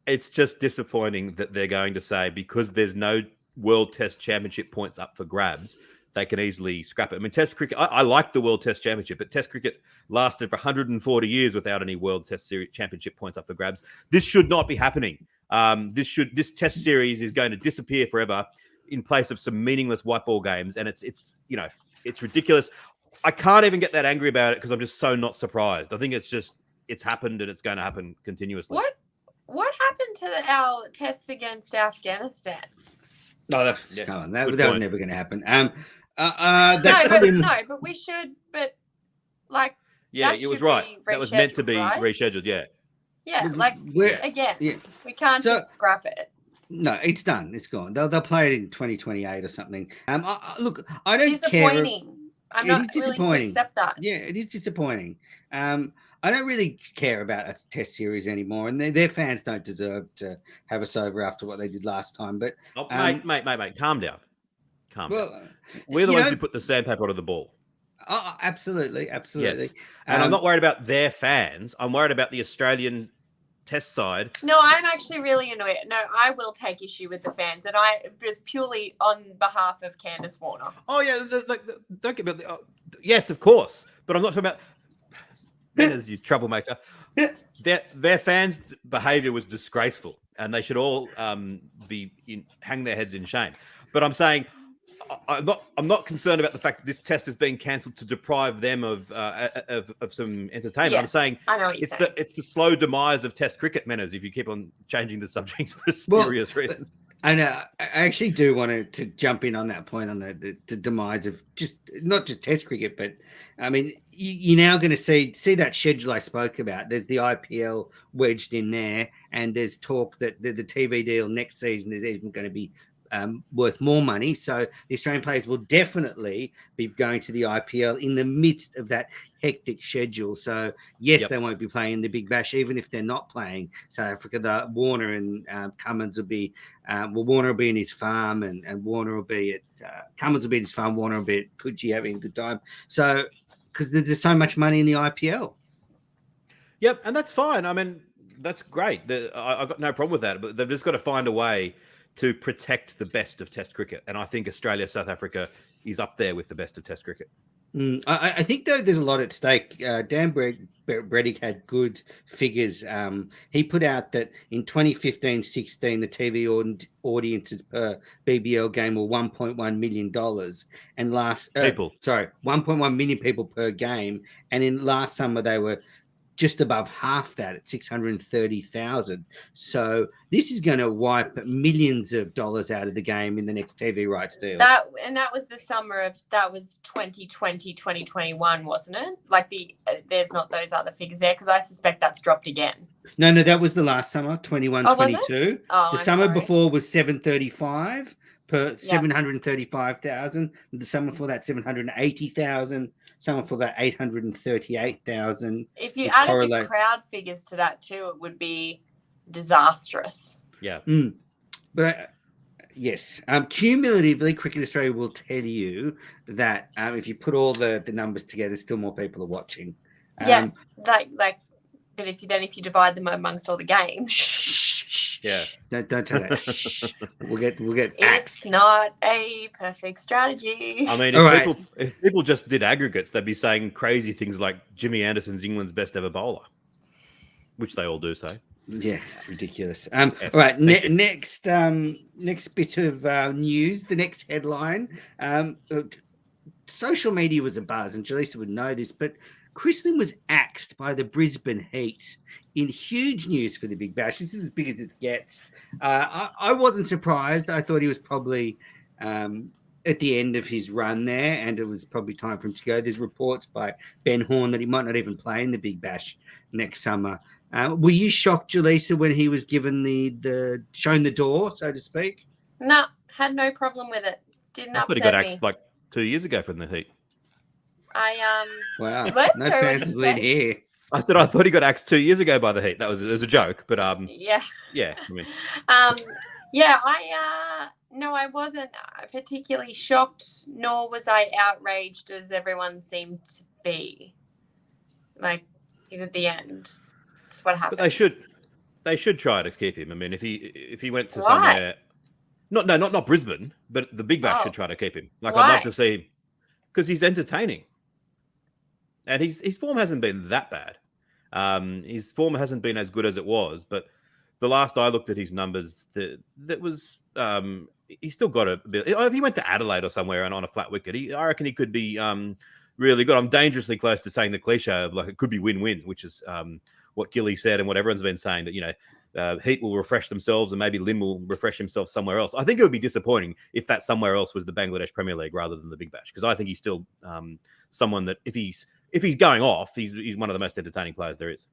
It's just disappointing that they're going to say because there's no World Test Championship points up for grabs, they can easily scrap it. I mean, Test cricket, I like the World Test Championship, but Test cricket lasted for 140 years without any World Test Series Championship points up for grabs. This should not be happening. This Test series is going to disappear forever in place of some meaningless white ball games, and it's ridiculous. I can't even get that angry about it because I'm just so not surprised. I think it's happened and it's going to happen continuously. What happened to our test against Afghanistan? No, that's, Yeah, come on, good that was point. never going to happen. No, That's probably but we should. But like, Yeah, that it was should right. be That was meant to rescheduled, be right? rescheduled. Yeah. Yeah, Look, like we're- again, yeah. we can't So- just scrap it. No, it's done. It's gone. They'll play it in 2028 or something. Look, I don't care. Disappointing. I'm It not is willing to disappointing. accept that. Yeah, it is disappointing. I don't really care about a test series anymore, and their fans don't deserve to have us over after what they did last time. But Oh, mate, calm down. Calm down. well, We're the you ones know- who put the sandpaper onto the ball. absolutely. Yes. And I'm not worried about their fans. I'm worried about the Australian test side. No, I'm actually really annoyed. No, I will take issue with the fans, and I just purely on behalf of Candace Warner. Oh, yeah. Don't get me. Yes, of course. But I'm not talking about. As you troublemaker. Their fans' behaviour was disgraceful, and they should all hang their heads in shame. But I'm saying I'm not concerned about the fact that this test is being cancelled to deprive them of some entertainment. Yeah, I'm saying I know what you're saying. it's the slow demise of Test cricket, Manners. If you keep on changing the subjects for Well, spurious reasons. And I actually do want to jump in on that point on the demise of just not just Test cricket, but I mean you're now going to see that schedule I spoke about. There's the IPL wedged in there, and there's talk that the TV deal next season is even going to be worth more money. So the Australian players will definitely be going to the IPL in the midst of that hectic schedule. So yes, they won't be playing the Big Bash, even if they're not playing South Africa. The Warner and Cummins will be, Warner will be in his farm, and Warner will be at Cummins will be in his farm. Warner will be at Coogee having a good time. So because there's so much money in the IPL. Yep, and that's fine. I mean, that's great. I've got no problem with that. But they've just got to find a way to protect the best of Test cricket. And I think Australia, South Africa is up there with the best of Test cricket. I think, though, there's a lot at stake. Dan Bredig had good figures. He put out that in 2015-16, the TV audiences per BBL game were $1.1 million. And 1.1 million people per game. And in last summer, they were just above half that at 630,000. So this is going to wipe millions of dollars out of the game in the next TV rights deal. That was the summer of 2020, 2021, wasn't it? Like there's not those other figures there because I suspect that's dropped again. No, that was the last summer, 21-22. Oh, The I'm summer sorry. before was 735 per 735,000. The summer before that 780,000. Summer for that 838,000. If you which added the correlates. crowd figures to that too, it would be disastrous. Yeah. But yes, cumulatively, Cricket Australia will tell you that if you put all the numbers together, still more people are watching. Yeah. But if you divide them amongst all the games, Yeah. Don't tell that. Shh. We'll get it's axed. not a perfect strategy. I mean, All right. if people just did aggregates, they'd be saying crazy things like Jimmy Anderson's England's best ever bowler, which they all do say. Yeah, it's ridiculous. Yes, all right, thank you. next bit of news. The next headline. Social media was abuzz, and Jaleesa would know this, but Chris Lynn was axed by the Brisbane Heat in huge news for the Big Bash. This is as big as it gets. I wasn't surprised. I thought he was probably at the end of his run there, and it was probably time for him to go. There's reports by Ben Horn that he might not even play in the Big Bash next summer. Were you shocked, Jaleesa, when he was given the shown the door, so to speak? No, had no problem with it. Didn't I thought he upset got me. axed like 2 years ago from the Heat. Wow, What? no Sorry, fans what of did Lynn you say? here. I said I thought he got axed 2 years ago by the Heat. It was a joke, but Yeah. yeah. I mean, I wasn't particularly shocked, nor was I outraged as everyone seemed to be. Like, he's at the end. That's what happens. but they should try to keep him. I mean, if he went to Why? somewhere, not Brisbane, but the Big Bash Oh. should try to keep him. Like Why? I'd love to see him because he's entertaining, and his form hasn't been that bad. His form hasn't been as good as it was, but the last I looked at his numbers, that was he's still got a bit. If he went to Adelaide or somewhere and on a flat wicket, I reckon he could be really good. I'm dangerously close to saying the cliche of like it could be win-win, which is what Gilly said and what everyone's been saying, that Heat will refresh themselves, and maybe Lynn will refresh himself somewhere else. I think it would be disappointing if that somewhere else was the Bangladesh Premier League rather than the Big Bash, because I think he's still someone that if he's going off, he's one of the most entertaining players there is.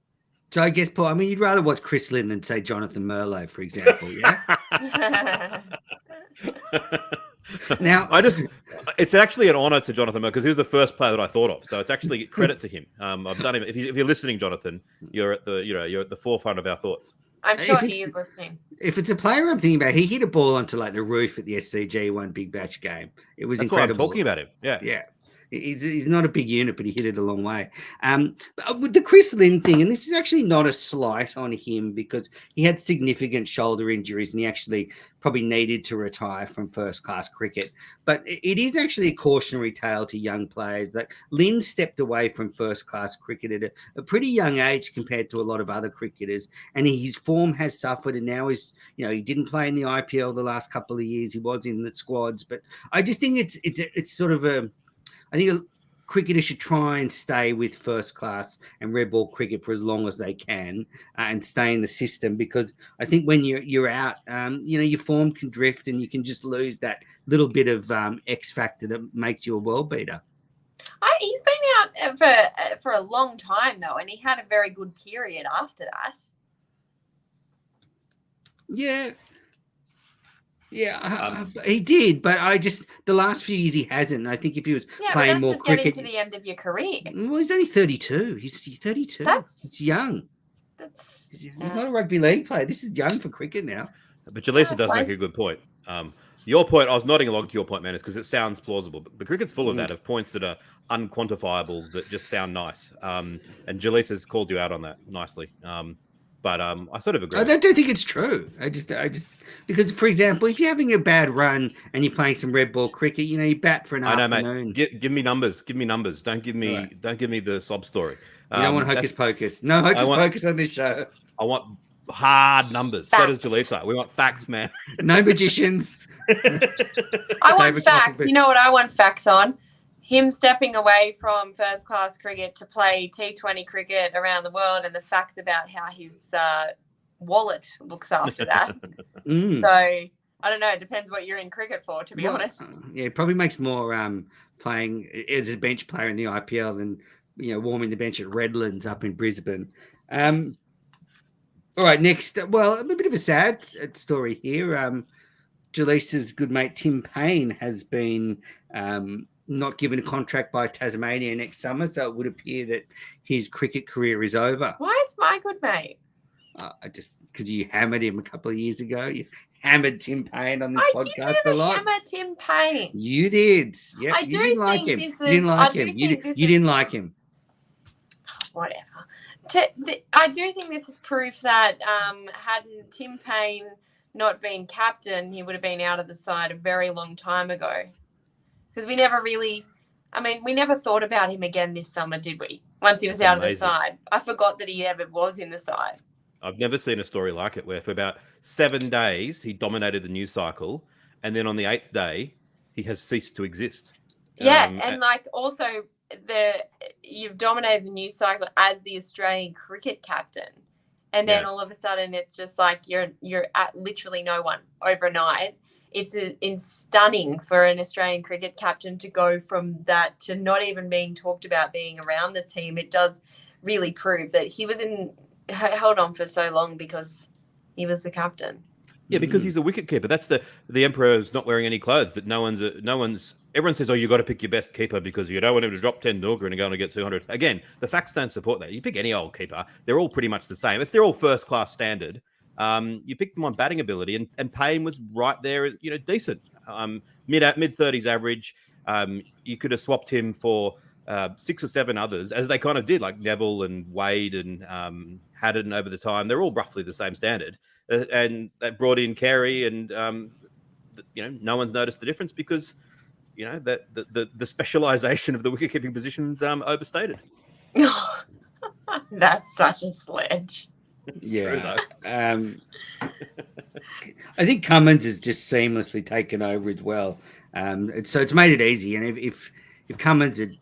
So I guess, Paul, I mean, you'd rather watch Chris Lynn than, say, Jonathan Merlot, for example, yeah? Now, it's actually an honor to Jonathan Merlot because he was the first player that I thought of. So it's actually credit to him. I've done him. If you're listening, Jonathan, you're at the forefront of our thoughts. I'm sure he is listening. If it's a player I'm thinking about, he hit a ball onto like the roof at the SCG one Big Bash game. It was incredible. Why I'm talking about him. Yeah. Yeah. He's not a big unit, but he hit it a long way. But with the Chris Lynn thing, and this is actually not a slight on him because he had significant shoulder injuries and he actually probably needed to retire from first-class cricket. But it is actually a cautionary tale to young players that Lynn stepped away from first-class cricket at a pretty young age compared to a lot of other cricketers, and his form has suffered. And now he didn't play in the IPL the last couple of years. He was in the squads, but I just think it's sort of I think cricketers should try and stay with first class and red ball cricket for as long as they can and stay in the system, because I think when you're out, your form can drift and you can just lose that little bit of X factor that makes you a world beater. He's been out for a long time though, and he had a very good period after that. Yeah. Yeah, he did, but the last few years he hasn't. I think if he was playing more cricket, getting to the end of your career. Well, he's only 32. He's 32. He's young. He's not a rugby league player. This is young for cricket now. But Jaleesa does make a good point. Your point, I was nodding along to your point, man, is because it sounds plausible. But cricket's full of that, of points that are unquantifiable that just sound nice. And Jaleesa's called you out on that nicely. But I sort of agree. I do think it's true. I just because, for example, if you're having a bad run and you're playing some red ball cricket, you bat for an afternoon. Mate. Give me numbers. Give me numbers. Don't give me the sob story. You don't want hocus pocus. No hocus pocus on this show. I want hard numbers. Facts. So does Jaleesa. We want facts, man. No magicians. I want facts. You know what I want facts on? Him stepping away from first-class cricket to play T20 cricket around the world, and the facts about how his wallet looks after that. So, I don't know. It depends what you're in cricket for, to be honest. Yeah, it probably makes more playing as a bench player in the IPL than, warming the bench at Redlands up in Brisbane. All right, next. Well, a bit of a sad story here. Jaleesa's good mate Tim Payne has been not given a contract by Tasmania next summer, so it would appear that his cricket career is over. Why is my good mate? Because you hammered him a couple of years ago. You hammered Tim Payne on this podcast a lot. I didn't hammer Tim Payne. You did. Yeah, you didn't like him. You didn't like him. You didn't like him. Whatever. I do think this is proof that hadn't Tim Payne not been captain, he would have been out of the side a very long time ago. Because we never thought about him again this summer, did we? Once he was out of the side. I forgot that he ever was in the side. I've never seen a story like it where for about 7 days he dominated the news cycle, and then on the 8th day he has ceased to exist. Yeah, and also you've dominated the news cycle as the Australian cricket captain, and then all of a sudden it's just like you're at literally no one overnight. It's stunning for an Australian cricket captain to go from that to not even being talked about being around the team. It does really prove that he was held on for so long because he was the captain. Yeah, because he's a wicket keeper. That's the emperor's not wearing any clothes. That no one's. Everyone says, "Oh, you got to pick your best keeper because you don't want him to drop 10 Nooker and go and get 200." Again, the facts don't support that. You pick any old keeper; they're all pretty much the same. If they're all first class standard, you pick them on batting ability, and Payne was right there. Decent, mid 30s average. You could have swapped him for 6 or 7 others, as they kind of did, like Neville and Wade and Haddon over the time. They're all roughly the same standard. And they brought in Carey, and no one's noticed the difference because that the specialization of the wicket-keeping positions overstated. That's such a sledge. Yeah, I think Cummins has just seamlessly taken over as well. So it's made it easy. And if Cummins had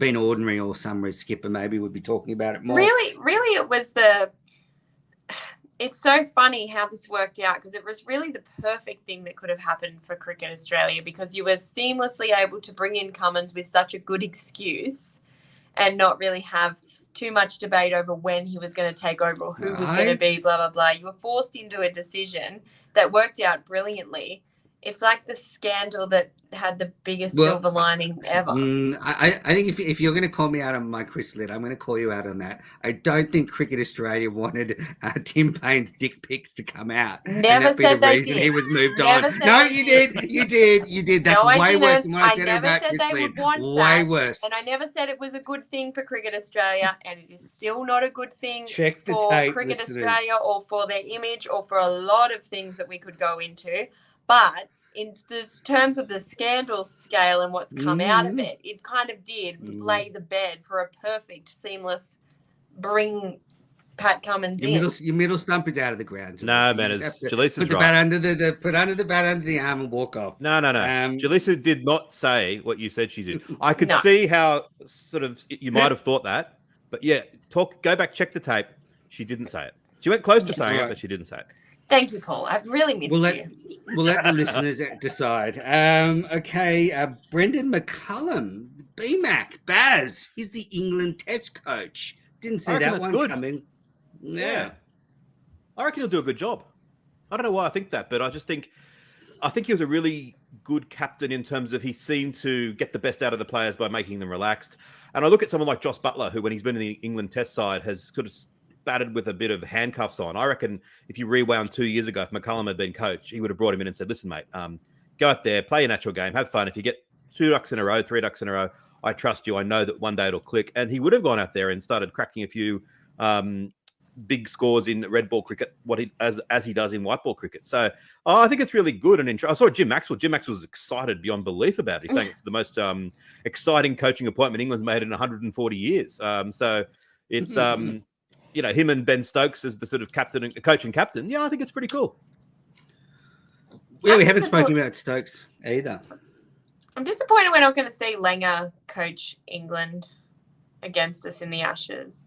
been ordinary all summer as skipper, maybe we'd be talking about it more. Really, it was It's so funny how this worked out because it was really the perfect thing that could have happened for Cricket Australia because you were seamlessly able to bring in Cummins with such a good excuse and not really have too much debate over when he was going to take over or who was going to be, blah, blah, blah. You were forced into a decision that worked out brilliantly. It's like the scandal that had the biggest silver lining ever. I think if you're going to call me out on my Chris Litt, I'm going to call you out on that. I don't think Cricket Australia wanted Tim Payne's dick pics to come out. Never and said the they reason did. he was moved Never on. said No, they you did. You did. That's No, I way worse didn't. than what I I said never about said Chris they Litt. would want Way that. worse. And I never said it was a good thing for Cricket Australia, and it is still not a good thing Check the for tape, Cricket listeners. Australia or for their image or for a lot of things that we could go into. But in the terms of the scandal scale and what's come out of it, it kind of did lay the bed for a perfect, seamless bring Pat Cummins in. Your middle stump is out of the ground. No, Jalisa. man, You just have to Jalisa's put the right. bat under the bat under the arm and walk off. No. Jalisa did not say what you said she did. I could No. see how sort of you might have thought that, but yeah, go back, check the tape. She didn't say it. She went close to saying it, but she didn't say it. Thank you, Paul. I've really missed you. We'll let the listeners decide. Okay, Brendan McCullum, BMAC, Baz. He's the England Test coach. Didn't see that one coming. Yeah. I reckon he'll do a good job. I don't know why I think that, but I think he was a really good captain in terms of he seemed to get the best out of the players by making them relaxed. And I look at someone like Joss Butler, who when he's been in the England Test side has sort of batted with a bit of handcuffs on. I reckon if you rewound 2 years ago, if McCullum had been coach, he would have brought him in and said, listen, mate, go out there, play your natural game, have fun. If you get 2 ducks in a row, 3 ducks in a row, I trust you. I know that one day it'll click. And he would have gone out there and started cracking a few big scores in red ball cricket, as he does in white ball cricket. So I think it's really good and interesting. I saw Jim Maxwell. Jim Maxwell was excited beyond belief about it. He's saying it's the most exciting coaching appointment England's made in 140 years. So it's him and Ben Stokes as the sort of coach and captain. Yeah, I think it's pretty cool. Yeah, we haven't spoken about Stokes either. I'm disappointed we're not going to see Langer coach England against us in the Ashes.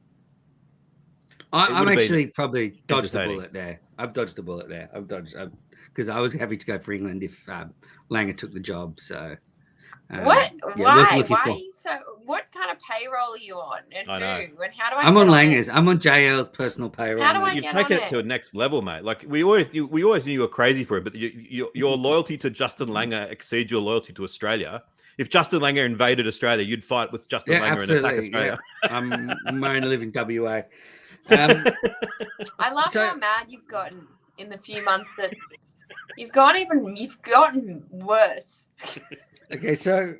I'm actually probably dodged a bullet there. I've dodged a bullet there. Because I was happy to go for England if Langer took the job. So what? Yeah, Why? So what kind of payroll are you on? And I know. who? And how do I? I'm on Langer's. I'm on JL's personal payroll. How do I You get take on it to a next level, mate. Like we always knew you were crazy for it, but your loyalty to Justin Langer exceeds your loyalty to Australia. If Justin Langer invaded Australia, you'd fight with Justin Langer and attack Australia. Yeah. I'm only living WA. I love how mad you've gotten in the few months that you've gotten worse. Okay, so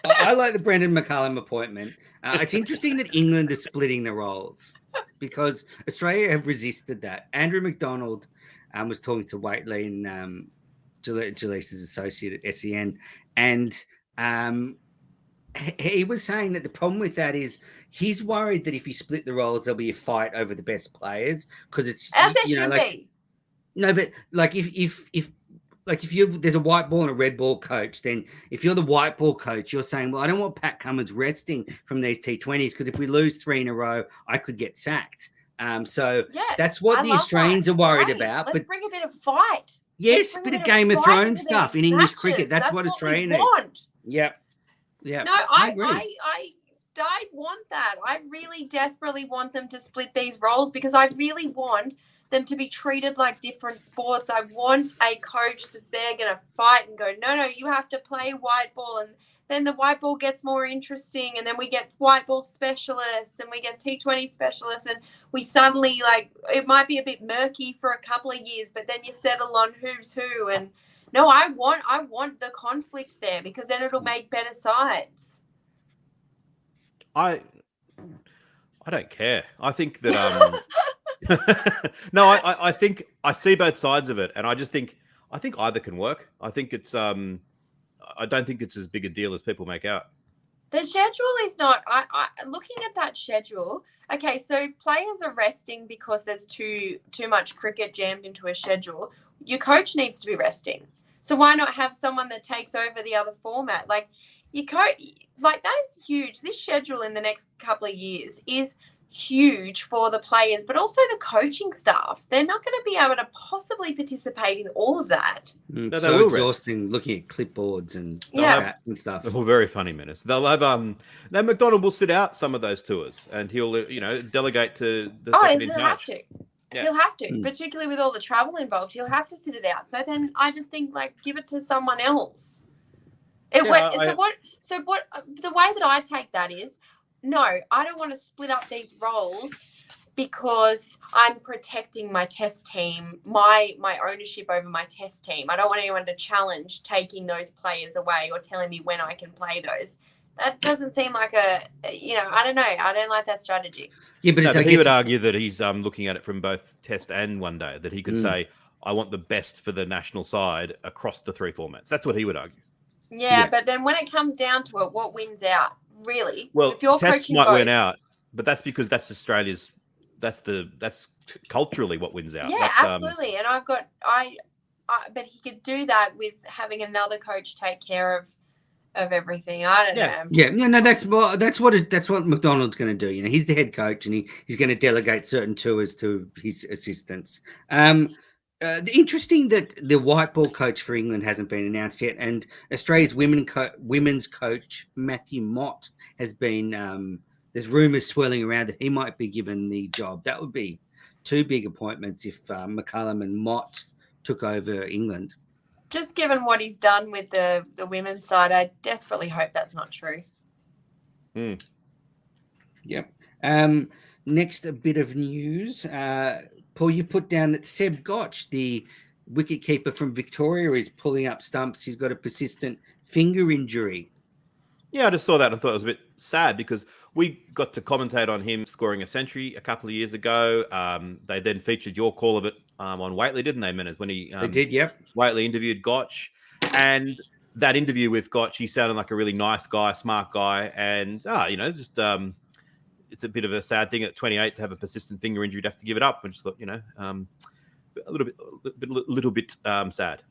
I like the Brendan McCullum appointment. It's interesting that England is splitting the roles because Australia have resisted that. Andrew McDonald was talking to Waitley and Jalisa's associate at SEN, and he was saying that the problem with that is he's worried that if you split the roles, there'll be a fight over the best players because it's be. No, but like if there's a white ball and a red ball coach, then if you're the white ball coach, you're saying, well, I don't want Pat Cummins resting from these T20s because if we lose 3 in a row, I could get sacked. So that's what the Australians are worried about. Let's bring a bit of fight. Yes, a bit of Game of Thrones stuff in English cricket. That's what Australia needs. Yep. No, I agree. I want that. I really desperately want them to split these roles because I really want them to be treated like different sports. I want a coach that's there going to fight and go, no, you have to play white ball. And then the white ball gets more interesting. And then we get white ball specialists and we get T20 specialists. And we suddenly it might be a bit murky for a couple of years, but then you settle on who's who. And no, I want the conflict there because then it'll make better sides. I don't care. I think that no, I think I see both sides of it, and I think either can work. I think it's I don't think it's as big a deal as people make out. The schedule is not. I looking at that schedule. Okay, so players are resting because there's too much cricket jammed into a schedule. Your coach needs to be resting. So why not have someone that takes over the other format? Like that is huge. This schedule in the next couple of years is huge for the players, but also the coaching staff. They're not going to be able to possibly participate in all of that. No, they So will rest. exhausting looking at clipboards and Yeah. stats and stuff. They're all very funny, Menace. They'll have then McDonald will sit out some of those tours, and he'll delegate to the second in He'll have charge. to. Yeah. He'll have to, Mm. particularly with all the travel involved. He'll have to sit it out. So then I just think, like, give it to someone else. The way that I take that is, no, I don't want to split up these roles because I'm protecting my test team, my ownership over my test team. I don't want anyone to challenge taking those players away or telling me when I can play those. That doesn't seem like I don't know. I don't like that strategy. Yeah, but No, it's, I but he guess would it's- argue that he's looking at it from both test and one day, that he could Mm. say, I want the best for the national side across the three formats. That's what he would argue. Yeah, Yeah. but then when it comes down to it, what wins out? Really? Well, if you're tests coaching might both, win out, but that's because that's Australia's. That's culturally what wins out. Yeah, That's, absolutely. And but he could do that with having another coach take care of everything. I don't know. I'm Yeah, just- no, that's what McDonald's going to do. He's the head coach, and he's going to delegate certain tours to his assistants. Interesting that the white ball coach for England hasn't been announced yet, and Australia's women's coach Matthew Mott has been. There's rumours swirling around that he might be given the job. That would be two big appointments if McCullum and Mott took over England. Just given what he's done with the women's side, I desperately hope that's not true. Yep. Next, a bit of news. Paul, you put down that Seb Gotch, the wicketkeeper from Victoria, is pulling up stumps. He's got a persistent finger injury. Yeah, I just saw that and thought it was a bit sad because we got to commentate on him scoring a century a couple of years ago. They then featured your call of it on Waitley, didn't they, Menas? When They did, yep. Waitley interviewed Gotch, and that interview with Gotch, he sounded like a really nice guy, smart guy, and it's a bit of a sad thing at 28 to have a persistent finger injury to have to give it up. I just thought, a little bit sad.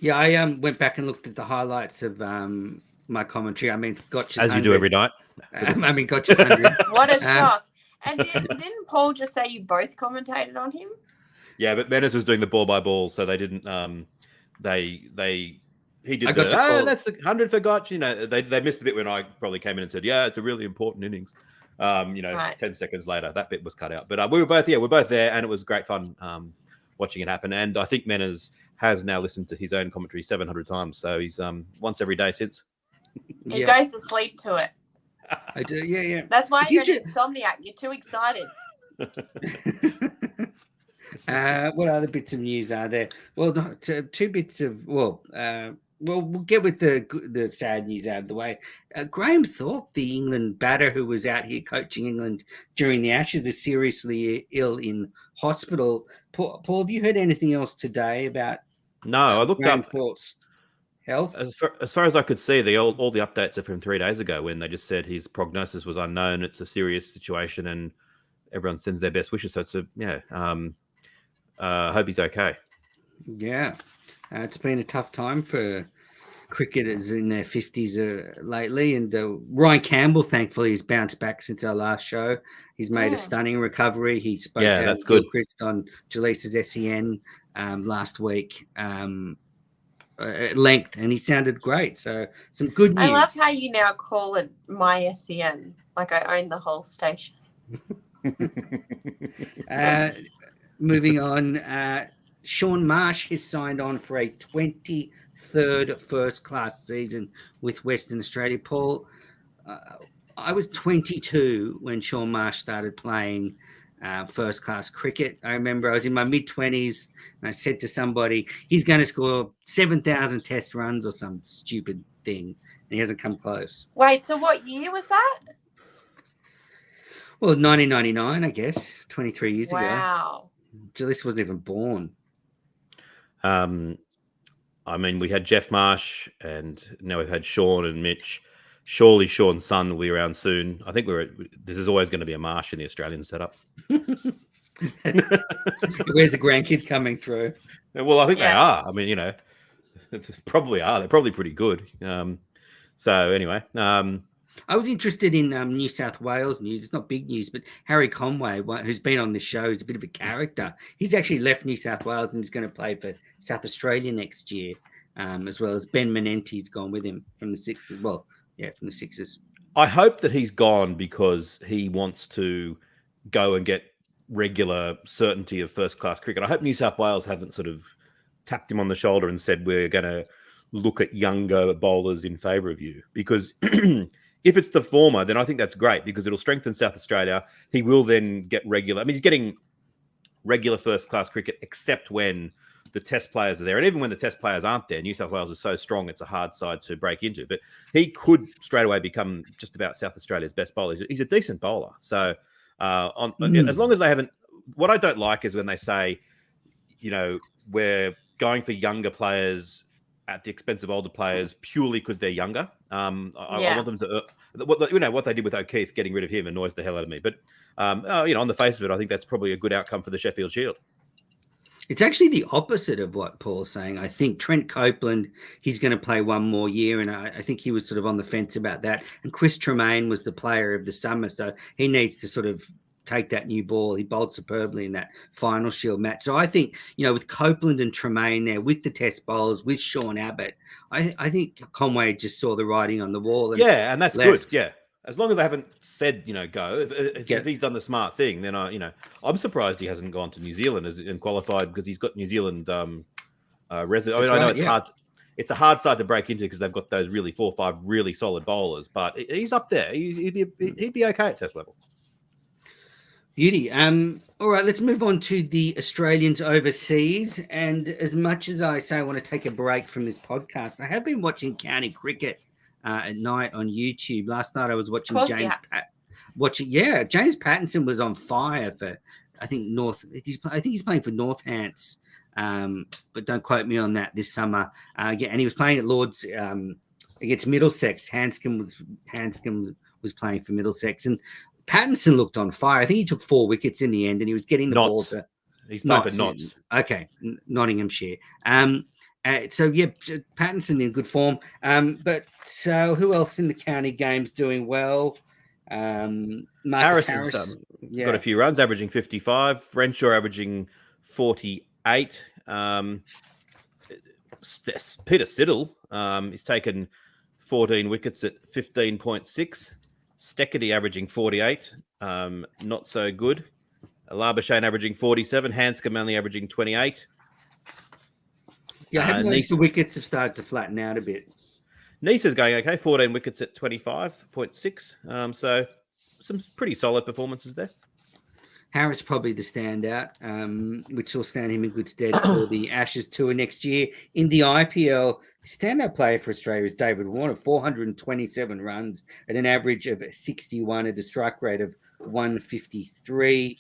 Yeah, I went back and looked at the highlights of my commentary. I mean, Gotch's As you do every night. Gotch's 100. What a shock. And didn't Paul just say you both commentated on him? Yeah, but Menace was doing the ball by ball, so they didn't. He did. That's the 100 for Gotch. They missed the bit when I probably came in and said, "Yeah, it's a really important innings." Right. 10 seconds later, that bit was cut out. But we're both there, and it was great fun watching it happen. And I think Menace has now listened to his own commentary 700 times, so he's once every day since. He goes to sleep to it. I do. Yeah. That's why Did you're an you- insomniac. You're too excited. What other bits of news are there? Well, two bits of we'll get with the sad news out of the way. Graham Thorpe, the England batter who was out here coaching England during the Ashes, is seriously ill in hospital. Paul, have you heard anything else today about No, I looked Graham up. Thorpe's health? As far as I could see, all the updates are from 3 days ago when they just said his prognosis was unknown. It's a serious situation, and everyone sends their best wishes. So it's hope he's okay. Yeah, it's been a tough time for cricketers in their 50s lately. And Ryan Campbell, thankfully, has bounced back since our last show. He's made a stunning recovery. He spoke to that's good. Gilchrist on Jaleesa's SEN last week at length, and he sounded great. So some good news. I love how you now call it my SEN, like I own the whole station. Moving on, Sean Marsh has signed on for a 23rd first-class season with Western Australia. Paul, I was 22 when Sean Marsh started playing first-class cricket. I remember I was in my mid-20s, and I said to somebody, he's going to score 7,000 test runs or some stupid thing, and he hasn't come close. Wait, so what year was that? Well, 1999, I guess, 23 years ago. Wow. Jalissa wasn't even born. I mean, we had Jeff Marsh, and now we've had Sean and Mitch. Surely Sean's son will be around soon. I think this is always going to be a Marsh in the Australian setup. Where's the grandkids coming through? Well, I think they Yeah. are. I mean, probably are. They're probably pretty good. So anyway, I was interested in New South Wales news. It's not big news, but Harry Conway, who's been on the show, is a bit of a character. He's actually left New South Wales and he's going to play for South Australia next year, as well as Ben Menente's gone with him from the Sixers. Well, yeah, from the Sixers. I hope that he's gone because he wants to go and get regular certainty of first-class cricket. I hope New South Wales haven't sort of tapped him on the shoulder and said, we're going to look at younger bowlers in favour of you. Because if it's the former, then I think that's great because it'll strengthen South Australia. He will then get regular. I mean, he's getting regular first-class cricket except when the test players are there. And even when the test players aren't there, New South Wales is so strong, it's a hard side to break into. But he could straight away become just about South Australia's best bowler. He's a decent bowler. So as long as they haven't... What I don't like is when they say, you know, we're going for younger players at the expense of older players purely because they're younger. I want them to... what they did with O'Keefe, getting rid of him, annoys the hell out of me. But, on the face of it, I think that's probably a good outcome for the Sheffield Shield. It's actually the opposite of what Paul's saying. I think Trent Copeland, he's going to play one more year, and I think he was sort of on the fence about that. And Chris Tremaine was the player of the summer, so he needs to sort of take that new ball. He bowled superbly in that final Shield match. So I think, with Copeland and Tremaine there, with the test bowlers, with Sean Abbott, I think Conway just saw the writing on the wall. And that's left. Good. Yeah. As long as they haven't said, go, if he's done the smart thing, then I'm surprised he hasn't gone to New Zealand and qualified because he's got New Zealand resident. I know it's hard. It's a hard side to break into because they've got those really 4 or 5 really solid bowlers, but he's up there. He'd be okay at Test level. Beauty. All right, let's move on to the Australians overseas. And as much as I say I want to take a break from this podcast, I have been watching county cricket at night on YouTube. Last night I was watching James Pattinson was on fire for I think he's playing for Northants, but don't quote me on that this summer. And he was playing at Lords against Middlesex. Hanscom was playing for Middlesex, and Pattinson looked on fire. I think he took 4 wickets in the end, and he was getting the ball to. He's playing for Notts. Okay, Nottinghamshire. Pattinson in good form. But who else in the county games doing well? Marcus Harris got a few runs, averaging 55. Renshaw averaging 48. Peter Siddle, he's taken 14 wickets at 15.6. Steckity averaging 48. Not so good. Labuschagne averaging 47. Hanscom only averaging 28. Yeah, I have noticed the wickets have started to flatten out a bit. Nisa's going okay, 14 wickets at 25.6. So some pretty solid performances there. Harris probably the standout, which will stand him in good stead for the Ashes tour next year. In the IPL, standout player for Australia is David Warner, 427 runs at an average of 61 at a strike rate of 153.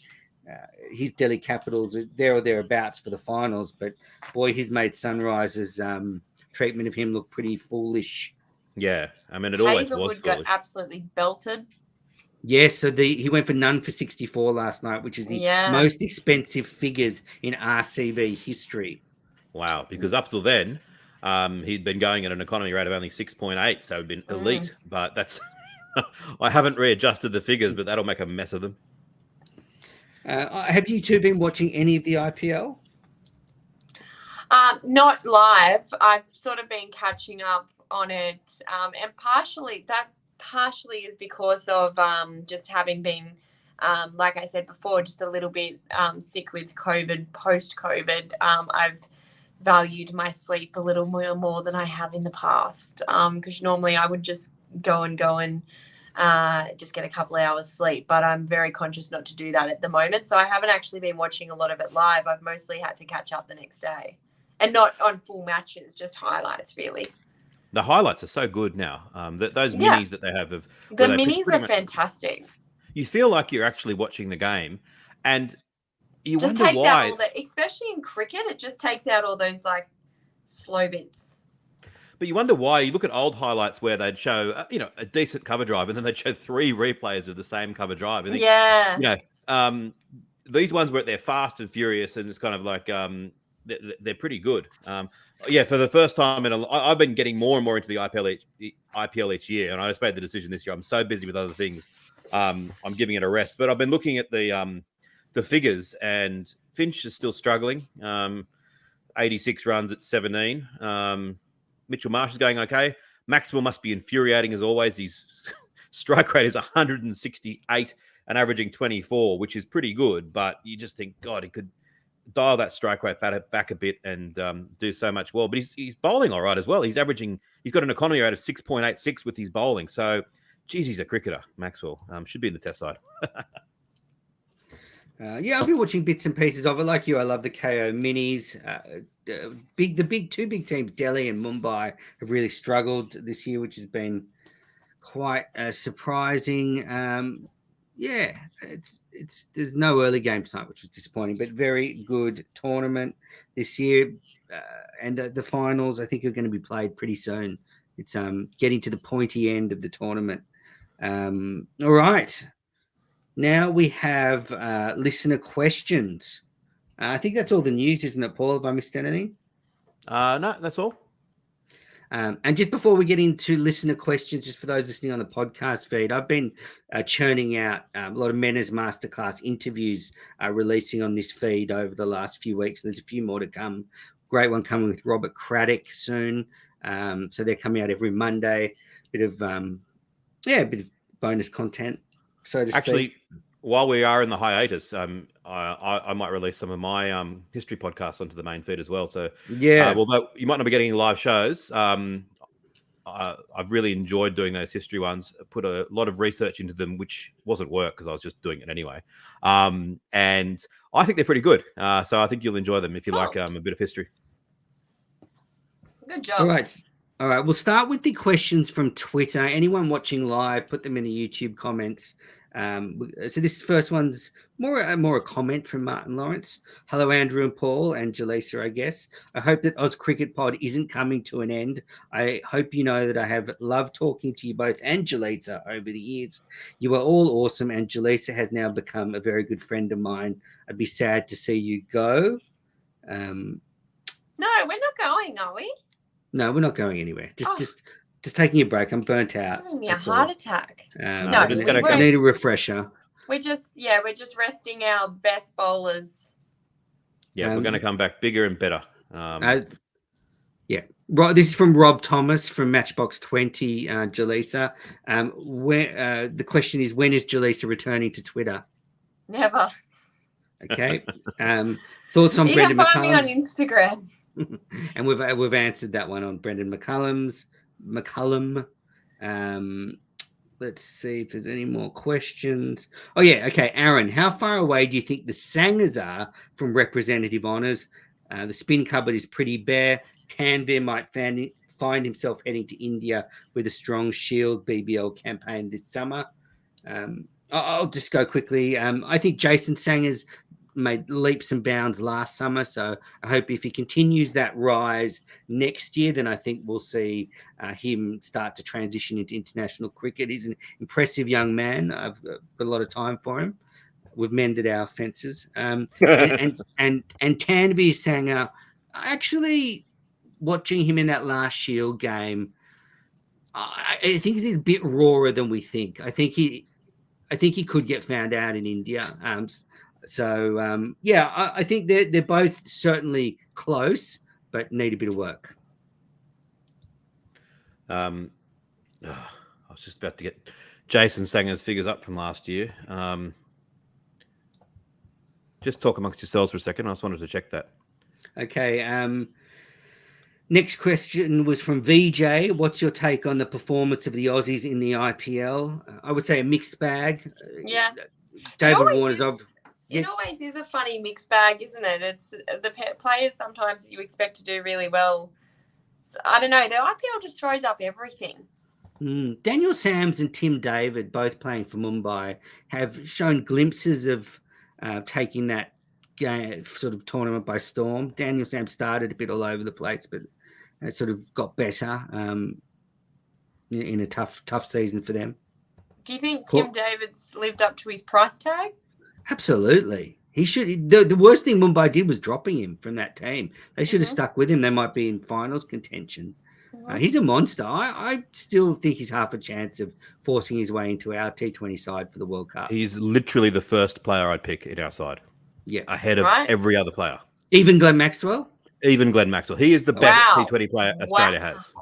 His Delhi Capitals are there or thereabouts for the finals, but boy, he's made Sunrisers' treatment of him look pretty foolish. Yeah, I mean, it always was foolish. Got absolutely belted. Yes, so he went for none for 64 last night, which is the most expensive figures in RCB history. Wow, because up till then, he'd been going at an economy rate of only 6.8, so it'd been elite. But that's I haven't readjusted the figures, but that'll make a mess of them. Have you two been watching any of the IPL? Not live. I've sort of been catching up on it, and partially is because of just having been, like I said before, just a little bit sick with COVID, post-COVID. I've valued my sleep a little more than I have in the past, because normally I would just go and just get a couple of hours sleep, but I'm very conscious not to do that at the moment. So I haven't actually been watching a lot of it live. I've mostly had to catch up the next day, and not on full matches, just highlights really. The highlights are so good now. Those minis that they have the minis are fantastic. You feel like you're actually watching the game, and you just wonder why. Out all especially in cricket, it just takes out all those slow bits. But you wonder why. You look at old highlights where they'd show, a decent cover drive, and then they'd show 3 replays of the same cover drive. And these ones where they're fast and furious, and it's kind of like, they're pretty good. Yeah, for the first time I've been getting more and more into the IPL each year, and I just made the decision this year. I'm so busy with other things, I'm giving it a rest. But I've been looking at the figures, and Finch is still struggling. 86 runs at 17. Mitchell Marsh is going okay. Maxwell must be infuriating as always. His strike rate is 168 and averaging 24, which is pretty good. But you just think, God, he could dial that strike rate back a bit and do so much well. But he's bowling all right as well. He's got an economy rate of 6.86 with his bowling. So, geez, he's a cricketer, Maxwell. Should be in the test side. Yeah, I've been watching bits and pieces of it. Like you, I love the KO minis. The two big teams, Delhi and Mumbai, have really struggled this year, which has been quite surprising. Yeah, there's no early game tonight, which was disappointing, but very good tournament this year. And the finals, I think, are going to be played pretty soon. It's getting to the pointy end of the tournament. All right. Now we have listener questions. I think that's all the news, isn't it, Paul? Have I missed anything? No, that's all. And just before we get into listener questions, just for those listening on the podcast feed, I've been churning out a lot of Menners Masterclass interviews releasing on this feed over the last few weeks. There's a few more to come. Great one coming with Robert Craddock soon. So they're coming out every Monday. Bit of bonus content. So to Actually, speak. While we are in the hiatus, I might release some of my history podcasts onto the main feed as well. So yeah, although you might not be getting any live shows, I've really enjoyed doing those history ones. I put a lot of research into them, which wasn't work because I was just doing it anyway. And I think they're pretty good. So I think you'll enjoy them if you like a bit of history. Good job. All right. We'll start with the questions from Twitter. Anyone watching live, put them in the YouTube comments. So this first one's more a comment from Martin Lawrence. Hello, Andrew and Paul and Jaleesa, I guess. I hope that Oz Cricket Pod isn't coming to an end. I hope you know that I have loved talking to you both and Jaleesa over the years. You are all awesome, and Jaleesa has now become a very good friend of mine. I'd be sad to see you go. No, we're not going, are we? No, we're not going anywhere. Just taking a break. I'm burnt out. Giving me a heart attack. No, I need a refresher. We're just resting our best bowlers. Yeah, we're going to come back bigger and better. Yeah. This is from Rob Thomas from Matchbox 20, Jaleesa. The question is, when is Jaleesa returning to Twitter? Never. Okay. Thoughts on Brendan McCullum? You can find me on Instagram. And we've answered that one on Brendan McCullum. Let's see if there's any more questions. Oh yeah, okay, Aaron, how far away do you think the Sangers are from representative honours? The spin cupboard is pretty bare. Tanvir might find himself heading to India with a strong Shield BBL campaign this summer. I'll just go quickly. I think Jason Sangers made leaps and bounds last summer, so I hope if he continues that rise next year, then I think we'll see him start to transition into international cricket. He's an impressive young man. I've got a lot of time for him. We've mended our fences. And Tanvir Sangha, actually watching him in that last Shield game, I think he's a bit rawer than we think. I think he could get found out in India. I think they're both certainly close, but need a bit of work. I was just about to get Jason Sanger's figures up from last year. Just talk amongst yourselves for a second. I just wanted to check that. Okay. Next question was from VJ. What's your take on the performance of the Aussies in the IPL? I would say a mixed bag. Yeah. David Warner's It always is a funny mixed bag, isn't it? It's the players sometimes you expect to do really well. I don't know. The IPL just throws up everything. Daniel Sams and Tim David, both playing for Mumbai, have shown glimpses of taking that game, sort of tournament by storm. Daniel Sams started a bit all over the place, but sort of got better in a tough season for them. Do you think Tim David's lived up to his price tag? Absolutely. He should. The worst thing Mumbai did was dropping him from that team. They should have Mhm. stuck with him. They might be in finals contention. Mhm. He's a monster. I still think he's half a chance of forcing his way into our T20 side for the World Cup. He's literally the first player I'd pick in our side, Yeah. ahead of Right. every other player, Even Glenn Maxwell? even Glenn Maxwell. He is the best Wow. T20 player Australia has.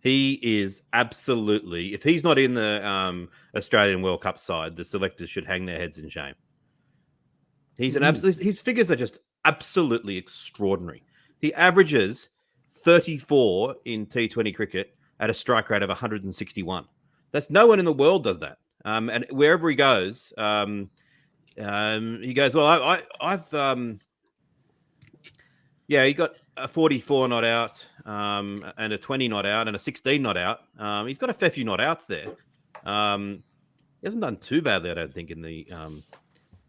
He is absolutely. If he's not in the Australian World Cup side, the selectors should hang their heads in shame. He's an absolute. His figures are just absolutely extraordinary. He averages 34 in T20 cricket at a strike rate of 161. That's no one in the world does that. And wherever he goes, he goes, well, I've he got a 44 not out, and a 20 not out, and a 16 not out. He's got a fair few not outs there. He hasn't done too badly, I don't think, in the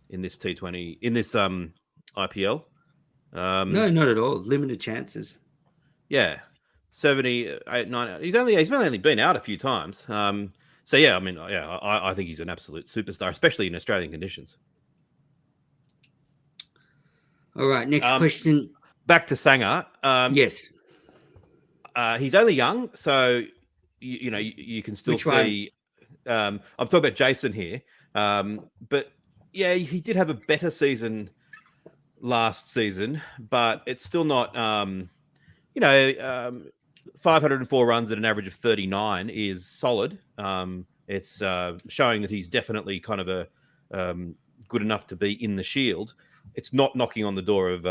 in this T20, in this IPL. No, not at all. Limited chances. Yeah, 78, 9. He's only been out a few times. So yeah, I mean, yeah, I think he's an absolute superstar, especially in Australian conditions. All right, next question. Back to Sanger. Yes. He's only young, so you can still Which one? see. I'm talking about Jason here, but yeah, he did have a better season last season, but it's still not. 504 runs at an average of 39 is solid. It's showing that he's definitely kind of a good enough to be in the Shield. It's not knocking on the door of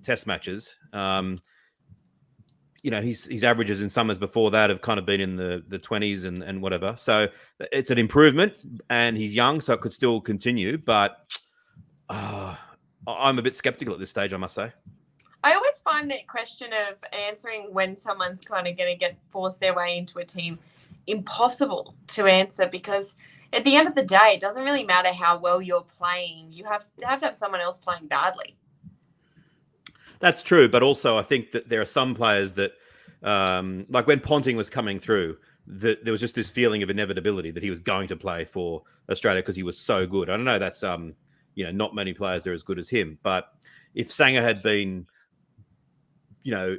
Test matches. His averages in summers before that have kind of been in the 20s and whatever. So it's an improvement, and he's young, so it could still continue. But I'm a bit skeptical at this stage, I must say. I always find that question of answering when someone's kind of going to get forced their way into a team impossible to answer, because at the end of the day, it doesn't really matter how well you're playing. You have to have someone else playing badly. That's true, but also I think that there are some players that, like when Ponting was coming through, that there was just this feeling of inevitability that he was going to play for Australia because he was so good. I don't know, that's not many players are as good as him, but if Sanger had been, I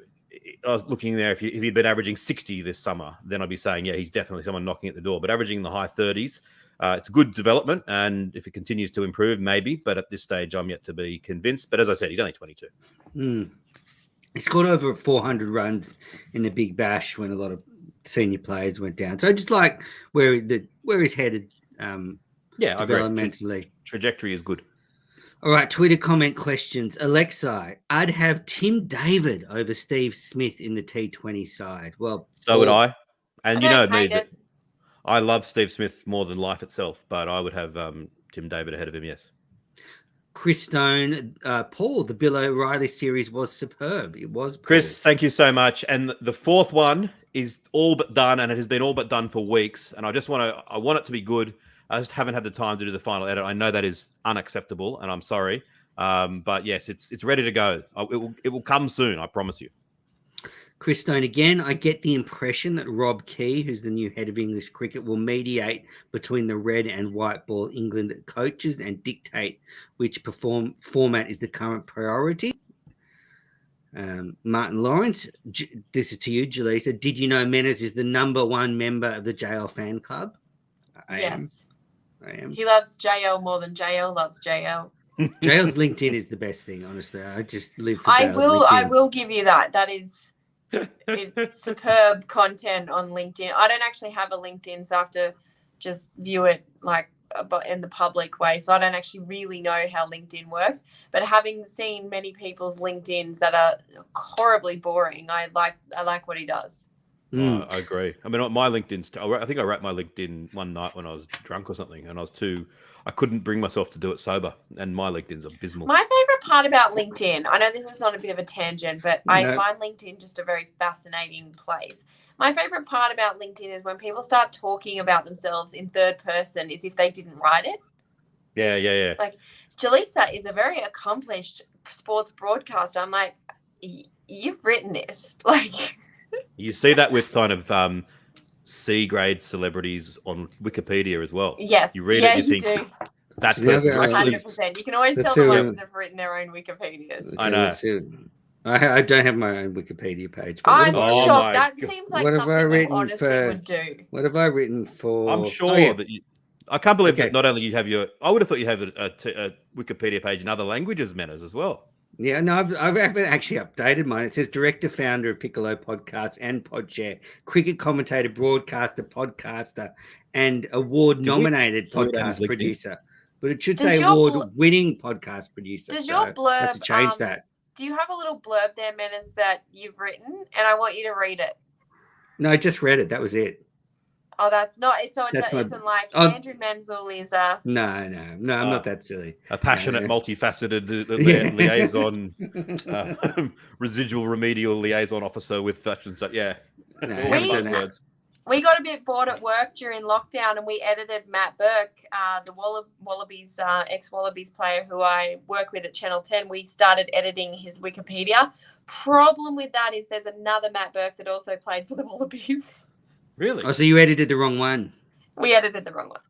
was looking there, if he'd been averaging 60 this summer, then I'd be saying, yeah, he's definitely someone knocking at the door. But averaging in the high 30s, it's a good development, and if it continues to improve, maybe. But at this stage, I'm yet to be convinced. But as I said, he's only 22. He scored over 400 runs in the Big Bash when a lot of senior players went down. So I just like where he's headed. Yeah, I agree. Developmentally. Trajectory is good. All right, Twitter comment questions. Alexei, I'd have Tim David over Steve Smith in the T20 side. Well, so would I. And you know me, that I love Steve Smith more than life itself, but I would have Tim David ahead of him, yes. Chris Stone, Paul, the Bill O'Reilly series was superb. It was, Paul. Chris, thank you so much. And the fourth one is all but done, and it has been all but done for weeks. And I want it to be good. I just haven't had the time to do the final edit. I know that is unacceptable, and I'm sorry. But yes, it's ready to go. It will come soon, I promise you. Chris Stone again. I get the impression that Rob Key, who's the new head of English cricket, will mediate between the red and white ball England coaches and dictate which format is the current priority. Martin Lawrence, this is to you, Jaleesa. Did you know Menas is the #1 member of the JL fan club? I am. He loves JL more than JL loves JL. JL's LinkedIn is the best thing, honestly. I just live for JL's LinkedIn. I will give you that. That is it's superb content on LinkedIn. I don't actually have a LinkedIn, so I have to just view it like in the public way. So I don't actually really know how LinkedIn works. But having seen many people's LinkedIns that are horribly boring, I like what he does. I agree. I mean, my LinkedIn's. I think I wrote my LinkedIn one night when I was drunk or something, and I couldn't bring myself to do it sober, and my LinkedIn's abysmal. My favorite part about LinkedIn, I know this is on a bit of a tangent, but I find LinkedIn just a very fascinating place. My favorite part about LinkedIn is when people start talking about themselves in third person as if they didn't write it. Yeah. Like, Jaleesa is a very accomplished sports broadcaster. I'm like, you've written this. Like, you see that with kind of C-grade celebrities on Wikipedia as well. Yes. You read it, you think, That So now person that who I- actually 100%. You can always let's tell the see, ones that have written their own Wikipedias. I know. let's see. I don't have my own Wikipedia page. But I'm what, have I Oh written- shocked. my That God. seems like What have I something that written Honesty for- would do. what have I written for? I'm sure Oh, yeah. that you. I can't believe Okay. that not only you have your. I would have thought you have a Wikipedia page in other languages, Manners, as well. Yeah, no, I've actually updated mine. It says director, founder of Piccolo Podcasts and Podshare, cricket commentator, broadcaster, podcaster, and award-nominated do it on podcast LinkedIn? producer. But it should Does say your award-winning podcast producer. Does so your I have blurb to change that. Do you have a little blurb there, Menace, that you've written? And I want you to read it. No, I just read it. That was it. Oh, that's not it. So it That's my- isn't like Oh. Andrew Menzel is a. No, I'm not that silly. A passionate, Yeah. multifaceted Yeah. liaison, residual remedial liaison officer with such and such. Yeah. No, I All haven't those done that. words. We got a bit bored at work during lockdown, and we edited Matt Burke, the Wallabies ex-Wallabies player who I work with at Channel 10. We started editing his Wikipedia. Problem with that is there's another Matt Burke that also played for the Wallabies. Really? Oh, so you edited the wrong one. We edited the wrong one.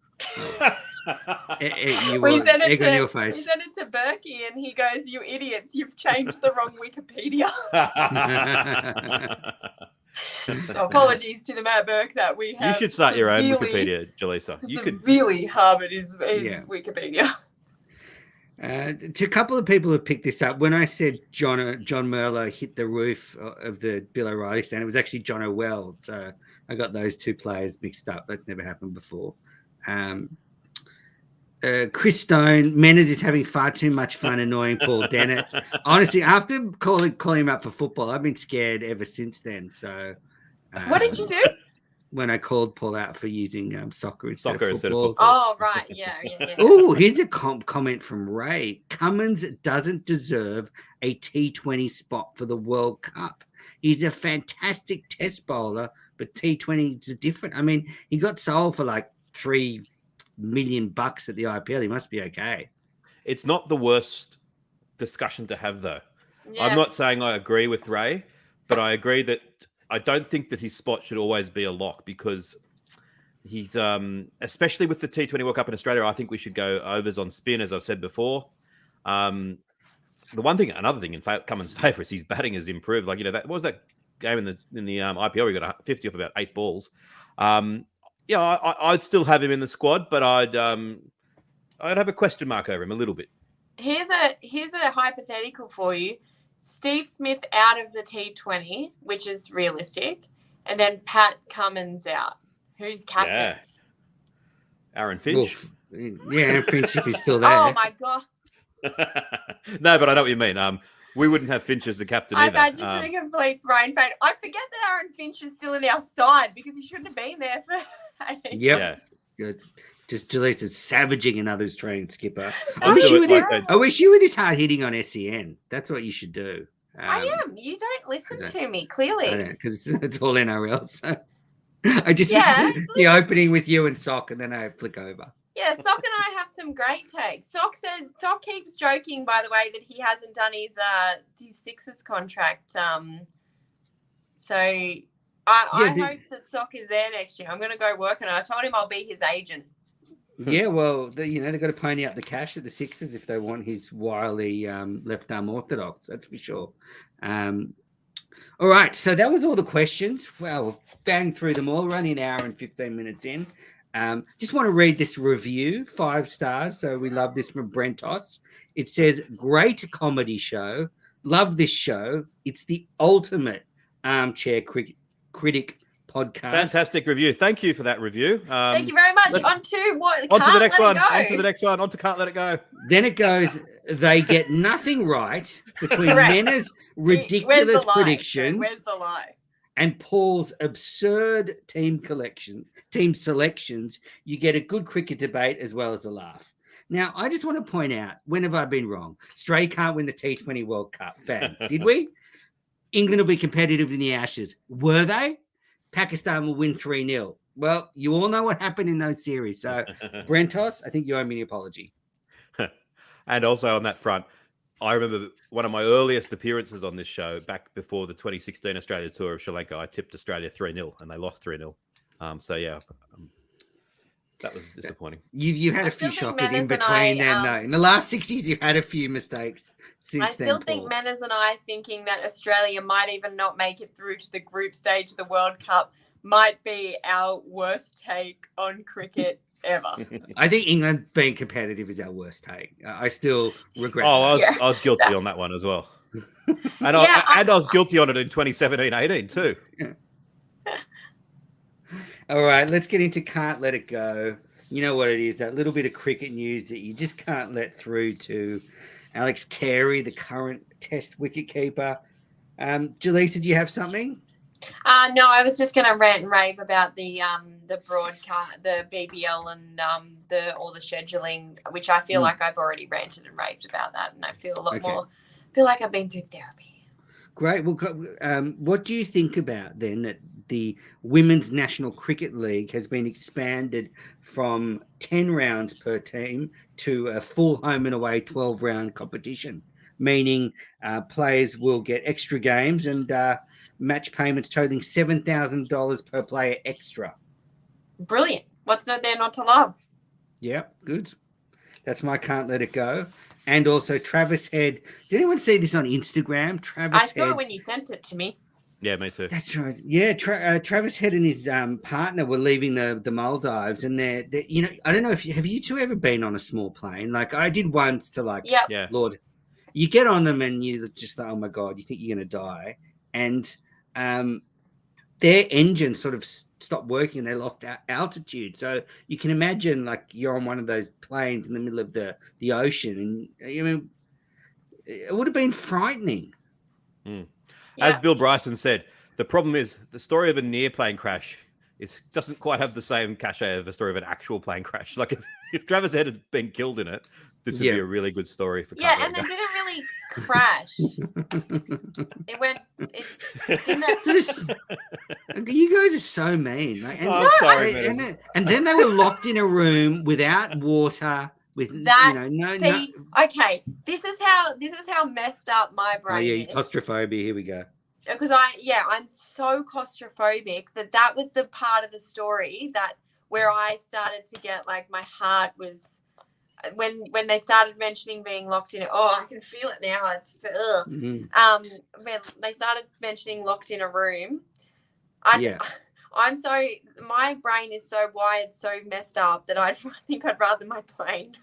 You We were sent it egg on your We face. sent it to Berkey, and he goes, "You idiots! You've changed the wrong Wikipedia." So apologies to the Matt Burke that we You have. should start your own severely- Wikipedia, Jalisa. You could. Severely harbored his Yeah. Wikipedia. To a couple of people have picked this up. When I said John Merlo hit the roof of the Bill O'Reilly stand, it was actually John O'Well. So I got those two players mixed up. That's never happened before. Chris Stone, Menners is having far too much fun annoying Paul Dennett. Honestly, after calling him up for football, I've been scared ever since then. So, What did you do? when I called Paul out for using soccer instead Soccer of instead of football? Oh, right. Yeah. Oh, here's a comment from Ray. Cummins doesn't deserve a T20 spot for the World Cup. He's a fantastic test bowler, but T20 is different. I mean, he got sold for like $3 million at the IPL. He must be okay. It's not the worst discussion to have, though. Yeah. I'm not saying I agree with Ray, but I agree that I don't think that his spot should always be a lock because he's, especially with the T20 World Cup in Australia, I think we should go overs on spin, as I've said before. Another thing in Cummins' favour is his batting has improved. Like, that what was that game in the IPL? We got 50 off about 8 balls. I'd still have him in the squad, but I'd have a question mark over him a little bit. Here's a hypothetical for you. Steve Smith out of the T20, which is realistic, and then Pat Cummins out. Who's captain? Yeah. Aaron Finch. Yeah, Aaron Finch if he's still there. Oh my god! No, but I know what you mean. We wouldn't have Finch as the captain I've either. had just a complete brain fade. I forget that Aaron Finch is still in our side because he shouldn't have been there for. Yep. Yeah. Good. Just Jalisa savaging another's train skipper. I I'll wish, do you it were like this, that. I wish you were this hard hitting on SEN. That's what you should do. I am. You don't listen I don't- to me, I clearly. don't because it's all NRL. So I just Yeah. listen to the opening with you and Sock, and then I flick over. Yeah, Sock and I have some great takes. Sock keeps joking, by the way, that he hasn't done his Sixers contract. So I hope that Sock is there next year. I'm going to go work on it. I told him I'll be his agent. Yeah, well, they've got to pony up the cash at the Sixers if they want his wily left arm orthodox. That's for sure. All right, so that was all the questions. Well, we've banged through them all. We're only an hour and 15 minutes in. Just want to read this review, 5 stars. So we love this from Brentos. It says, great comedy show. Love this show. It's the ultimate armchair critic podcast. Fantastic review. Thank you for that review. Thank you very much. let's- On to what? On to the Can't next let one. it go. On to the next one. On to Can't Let It Go. Then it goes, they get nothing right between Correct. Mena's Where's ridiculous the lie? predictions Where's the lie? and Paul's absurd team selections. You get a good cricket debate as well as a laugh. Now, I just want to point out, when have I been wrong? Australia can't win the T20 World Cup. Bang. Did we? England will be competitive in the Ashes. Were they? Pakistan will win 3-0. Well, you all know what happened in those series. So, Brentos, I think you owe me an apology. And also on that front, I remember one of my earliest appearances on this show back before the 2016 Australia tour of Sri Lanka. I tipped Australia 3-0 and they lost 3-0. So, yeah, That was disappointing. You had I a few still think shockers in Menace and between I, then, though. In the last 6 years, you've had a few mistakes since I still then, think Paul. Menace and I thinking that Australia might even not make it through to the group stage of the World Cup might be our worst take on cricket ever. I think England being competitive is our worst take. I still regret Oh, that. I was guilty on that one as well. And, Yeah, I was guilty on it in 2017-18 too. All right, let's get into Can't Let It Go. You know what it is, that little bit of cricket news that you just can't let through to Alex Carey, the current Test wicketkeeper. Jaleesa, do you have something? No, I was just going to rant and rave about the broadcast, the BBL, and all the scheduling, which I feel like I've already ranted and raved about that, and I feel a lot more. Feel like I've been through therapy. Great. Well, what do you think about then that the Women's National Cricket League has been expanded from 10 rounds per team to a full home and away 12-round competition, meaning players will get extra games and match payments totaling $7,000 per player extra. Brilliant. What's not there not to love? Yeah, good. That's my Can't Let It Go. And also Travis Head. Did anyone see this on Instagram? I saw it when you sent it to me. Yeah, me too. That's right. Yeah, Travis Head and his partner were leaving the Maldives, and they're you know, I don't know if have you two ever been on a small plane? Like I did once to like, Yeah. Lord, you get on them and you just like, oh my God, you think you're gonna die, and their engine sort of stopped working and they lost altitude. So you can imagine like you're on one of those planes in the middle of the ocean, and I mean, it would have been frightening. As Bill Bryson said, the problem is the story of a near plane crash doesn't quite have the same cachet of a story of an actual plane crash. Like if Travis Head had been killed in it, this would be a really good story for. Yeah, and they didn't really crash. It went. It didn't. You guys are so mean. Like, and, I'm sorry, man. And then they were locked in a room without water. With that, okay. This is how messed up my brain is. Claustrophobia. Here we go. Because I'm so claustrophobic that was the part of the story where I started to get like my heart was when they started mentioning being locked in. Oh, I can feel it now. It's when they started mentioning locked in a room. My brain is so wired, so messed up that I think I'd rather my plane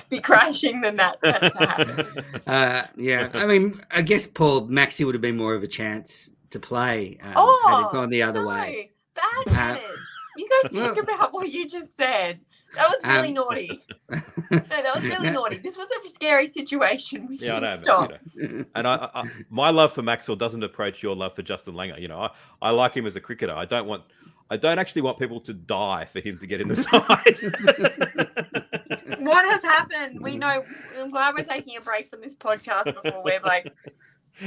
be crashing than that to happen. Yeah, I mean, I guess Paul Maxi would have been more of a chance to play had it gone the other way. Bad manners. You guys think about what you just said. That was really naughty. No, that was really naughty. This was a scary situation. We should stop. And I, my love for Maxwell doesn't approach your love for Justin Langer. You know, I like him as a cricketer. I don't actually want people to die for him to get in the side. What has happened? We know. I'm glad we're taking a break from this podcast before we're like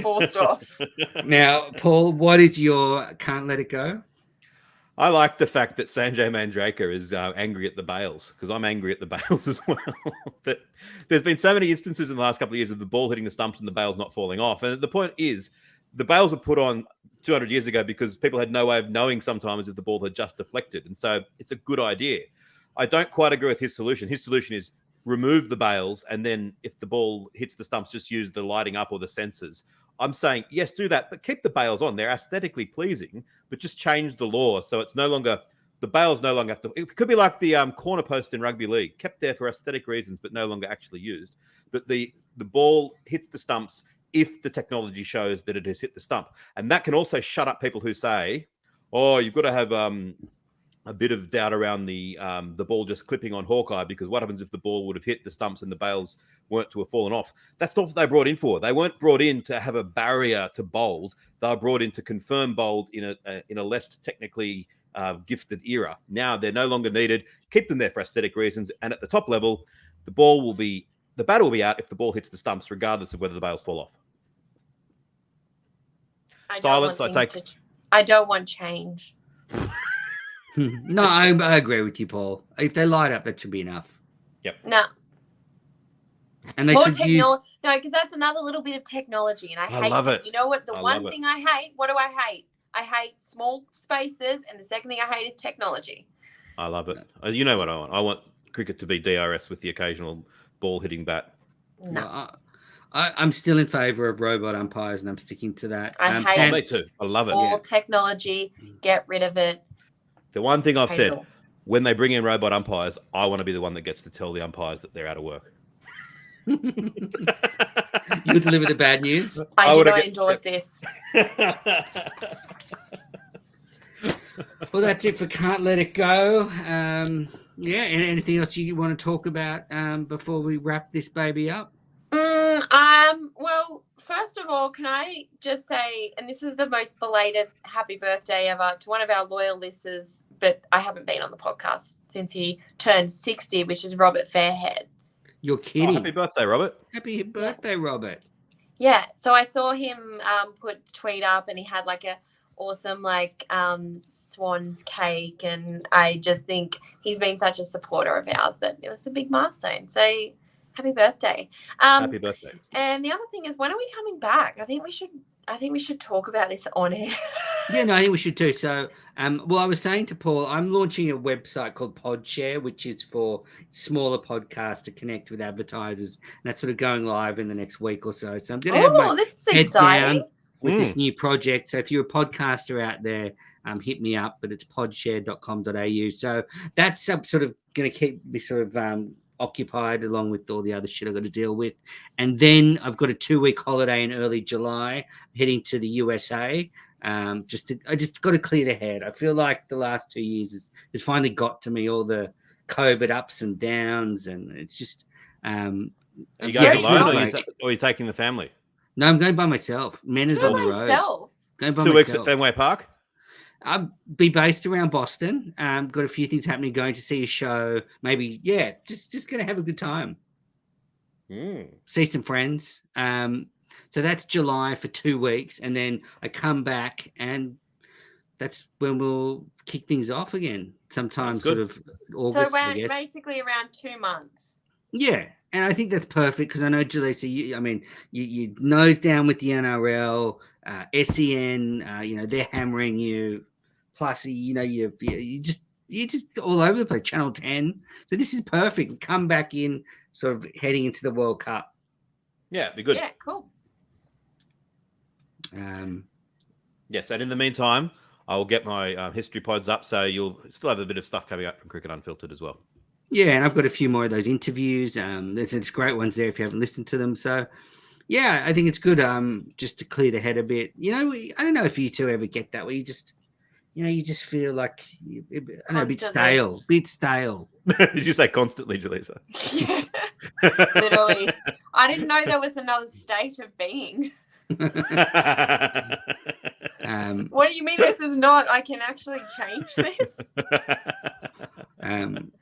forced off. Now, Paul, what is your Can't Let It Go? I like the fact that Sanjay Manjrekar is angry at the bails, because I'm angry at the bails as well. But there's been so many instances in the last couple of years of the ball hitting the stumps and the bails not falling off. And the point is, the bails were put on 200 years ago because people had no way of knowing sometimes if the ball had just deflected. And so it's a good idea. I don't quite agree with his solution. His solution is remove the bails, and then if the ball hits the stumps, just use the lighting up or the sensors. I'm saying, yes, do that, but keep the bails on. They're aesthetically pleasing, but just change the law so it's no longer, the bails no longer have to, it could be like the corner post in rugby league, kept there for aesthetic reasons, but no longer actually used. But the ball hits the stumps if the technology shows that it has hit the stump. And that can also shut up people who say, oh, you've got to have a bit of doubt around the ball just clipping on Hawkeye, because what happens if the ball would have hit the stumps and the bails weren't to have fallen off? That's not what they brought in for. They weren't brought in to have a barrier to bowled. They were brought in to confirm bowled in a less technically gifted era. Now they're no longer needed. Keep them there for aesthetic reasons. And at the top level, the batter will be out if the ball hits the stumps, regardless of whether the bails fall off. Silence. I don't want change. No, I agree with you, Paul. If they light up, that should be enough. Yep. No. And they should use... No, because that's another little bit of technology, and I hate love it. You know what? The one thing I hate. What do I hate? I hate small spaces, and the second thing I hate is technology. I love it. You know what I want? I want cricket to be DRS with the occasional ball hitting bat. No, Well, I'm still in favour of robot umpires, and I'm sticking to that. I hate Oh, Pants- me too. I love it. all technology. Get rid of it. The one thing I've Hate it said, all. when they bring in robot umpires, I want to be the one that gets to tell the umpires that they're out of work. You deliver the bad news. I do would've not get- endorse this. Well, that's it for Can't Let It Go. Yeah, and anything else you want to talk about before we wrap this baby up? Well, first of all, can I just say, and this is the most belated happy birthday ever to one of our loyal listeners, but I haven't been on the podcast since he turned 60, which is Robert Fairhead. You're Oh, kidding. happy birthday, Robert. Happy birthday, Robert. Yeah, so I saw him put a tweet up, and he had like a awesome swan's cake, and I just think he's been such a supporter of ours that it was a big milestone. So happy birthday. Happy birthday. And the other thing is, when are we coming back? I think we should talk about this on air. Yeah, no, I think we should too. So, well, I was saying to Paul, I'm launching a website called Podshare, which is for smaller podcasts to connect with advertisers. And that's sort of going live in the next week or so. So I'm going to have my This is head exciting. down with this new project. So if you're a podcaster out there, hit me up, but it's podshare.com.au. So that's sort of going to keep me sort of occupied along with all the other shit I've got to deal with. And then I've got a 2-week holiday in early July, heading to the USA. I just got to clear the head. I feel like the last 2 years has finally got to me, all the COVID ups and downs, and it's just Are you yeah, going it's alone not or like- are you taking the family? No, I'm going by myself. Men is Do on it the road. myself. Going by 2 weeks at myself. Fenway Park? I'll be based around Boston. Got a few things happening. Going to see a show. Maybe, yeah. Just gonna have a good time. See some friends. So that's July for 2 weeks, and then I come back, and that's when we'll kick things off again. Sometime Sounds good. sort of August, So I we're guess. basically around 2 months. Yeah, and I think that's perfect because I know, Jaleesa, you nose down with the NRL, SEN, they're hammering you. Plus, you just all over the place. Channel 10. So this is perfect. Come back in, sort of heading into the World Cup. Yeah, it'd be good. Yeah, cool. Yes, and in the meantime, I will get my history pods up, so you'll still have a bit of stuff coming up from Cricket Unfiltered as well. Yeah, and I've got a few more of those interviews. There's great ones there if you haven't listened to them. So, yeah, I think it's good just to clear the head a bit. I don't know if you two ever get that where you just feel like, a bit Constantly. stale. Did you say constantly, Jaleesa? Literally. I didn't know there was another state of being. What do you mean this is not? I can actually change this? And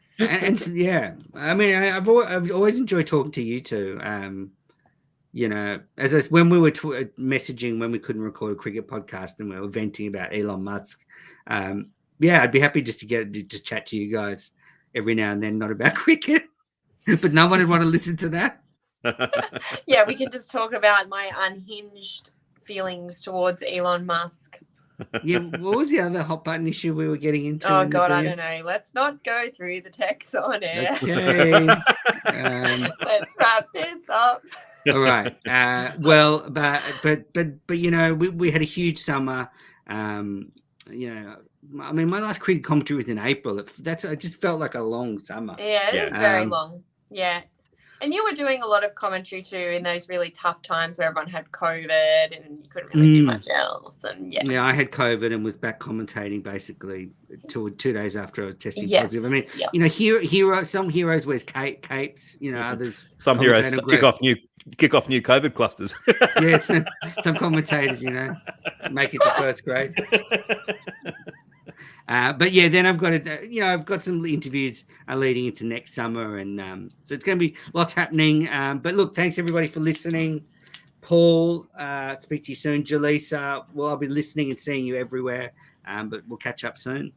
yeah, I mean, I've always enjoyed talking to you two. When we were messaging when we couldn't record a cricket podcast and we were venting about Elon Musk. I'd be happy just to chat to you guys every now and then, not about cricket, but no one would want to listen to that. Yeah, we can just talk about my unhinged feelings towards Elon Musk. Yeah, what was the other hot button issue we were getting into? Oh, in the God, I DS? don't know. Let's not go through the text on air. Okay. Let's wrap this up. All right. Well, but we had a huge summer. I mean, my last cricket commentary was in April. It just felt like a long summer. Yeah, it Yeah. is very long. Yeah. And you were doing a lot of commentary too in those really tough times where everyone had COVID and you couldn't really do much else. And yeah. Yeah, I had COVID and was back commentating basically 2 days after I was testing Yes. positive. I mean, Yeah. some heroes wears capes. Others. Some heroes commentator kick off new COVID clusters. Yeah, some commentators, make it to first grade. But yeah, then I've got some interviews leading into next summer, and so it's going to be lots happening. But look, thanks everybody for listening. Paul, speak to you soon. Jaleesa, well, I'll be listening and seeing you everywhere. But we'll catch up soon.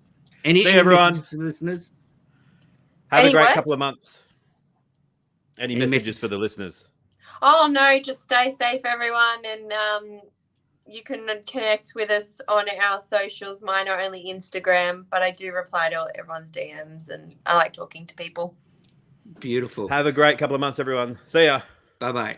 Any everyone. messages to the listeners? Have a Any great what? couple of months. Any messages messages? for the listeners? Oh, no, just stay safe, everyone. And you can connect with us on our socials. Mine are only Instagram, but I do reply to everyone's DMs, and I like talking to people. Beautiful. Have a great couple of months, everyone. See ya. Bye bye.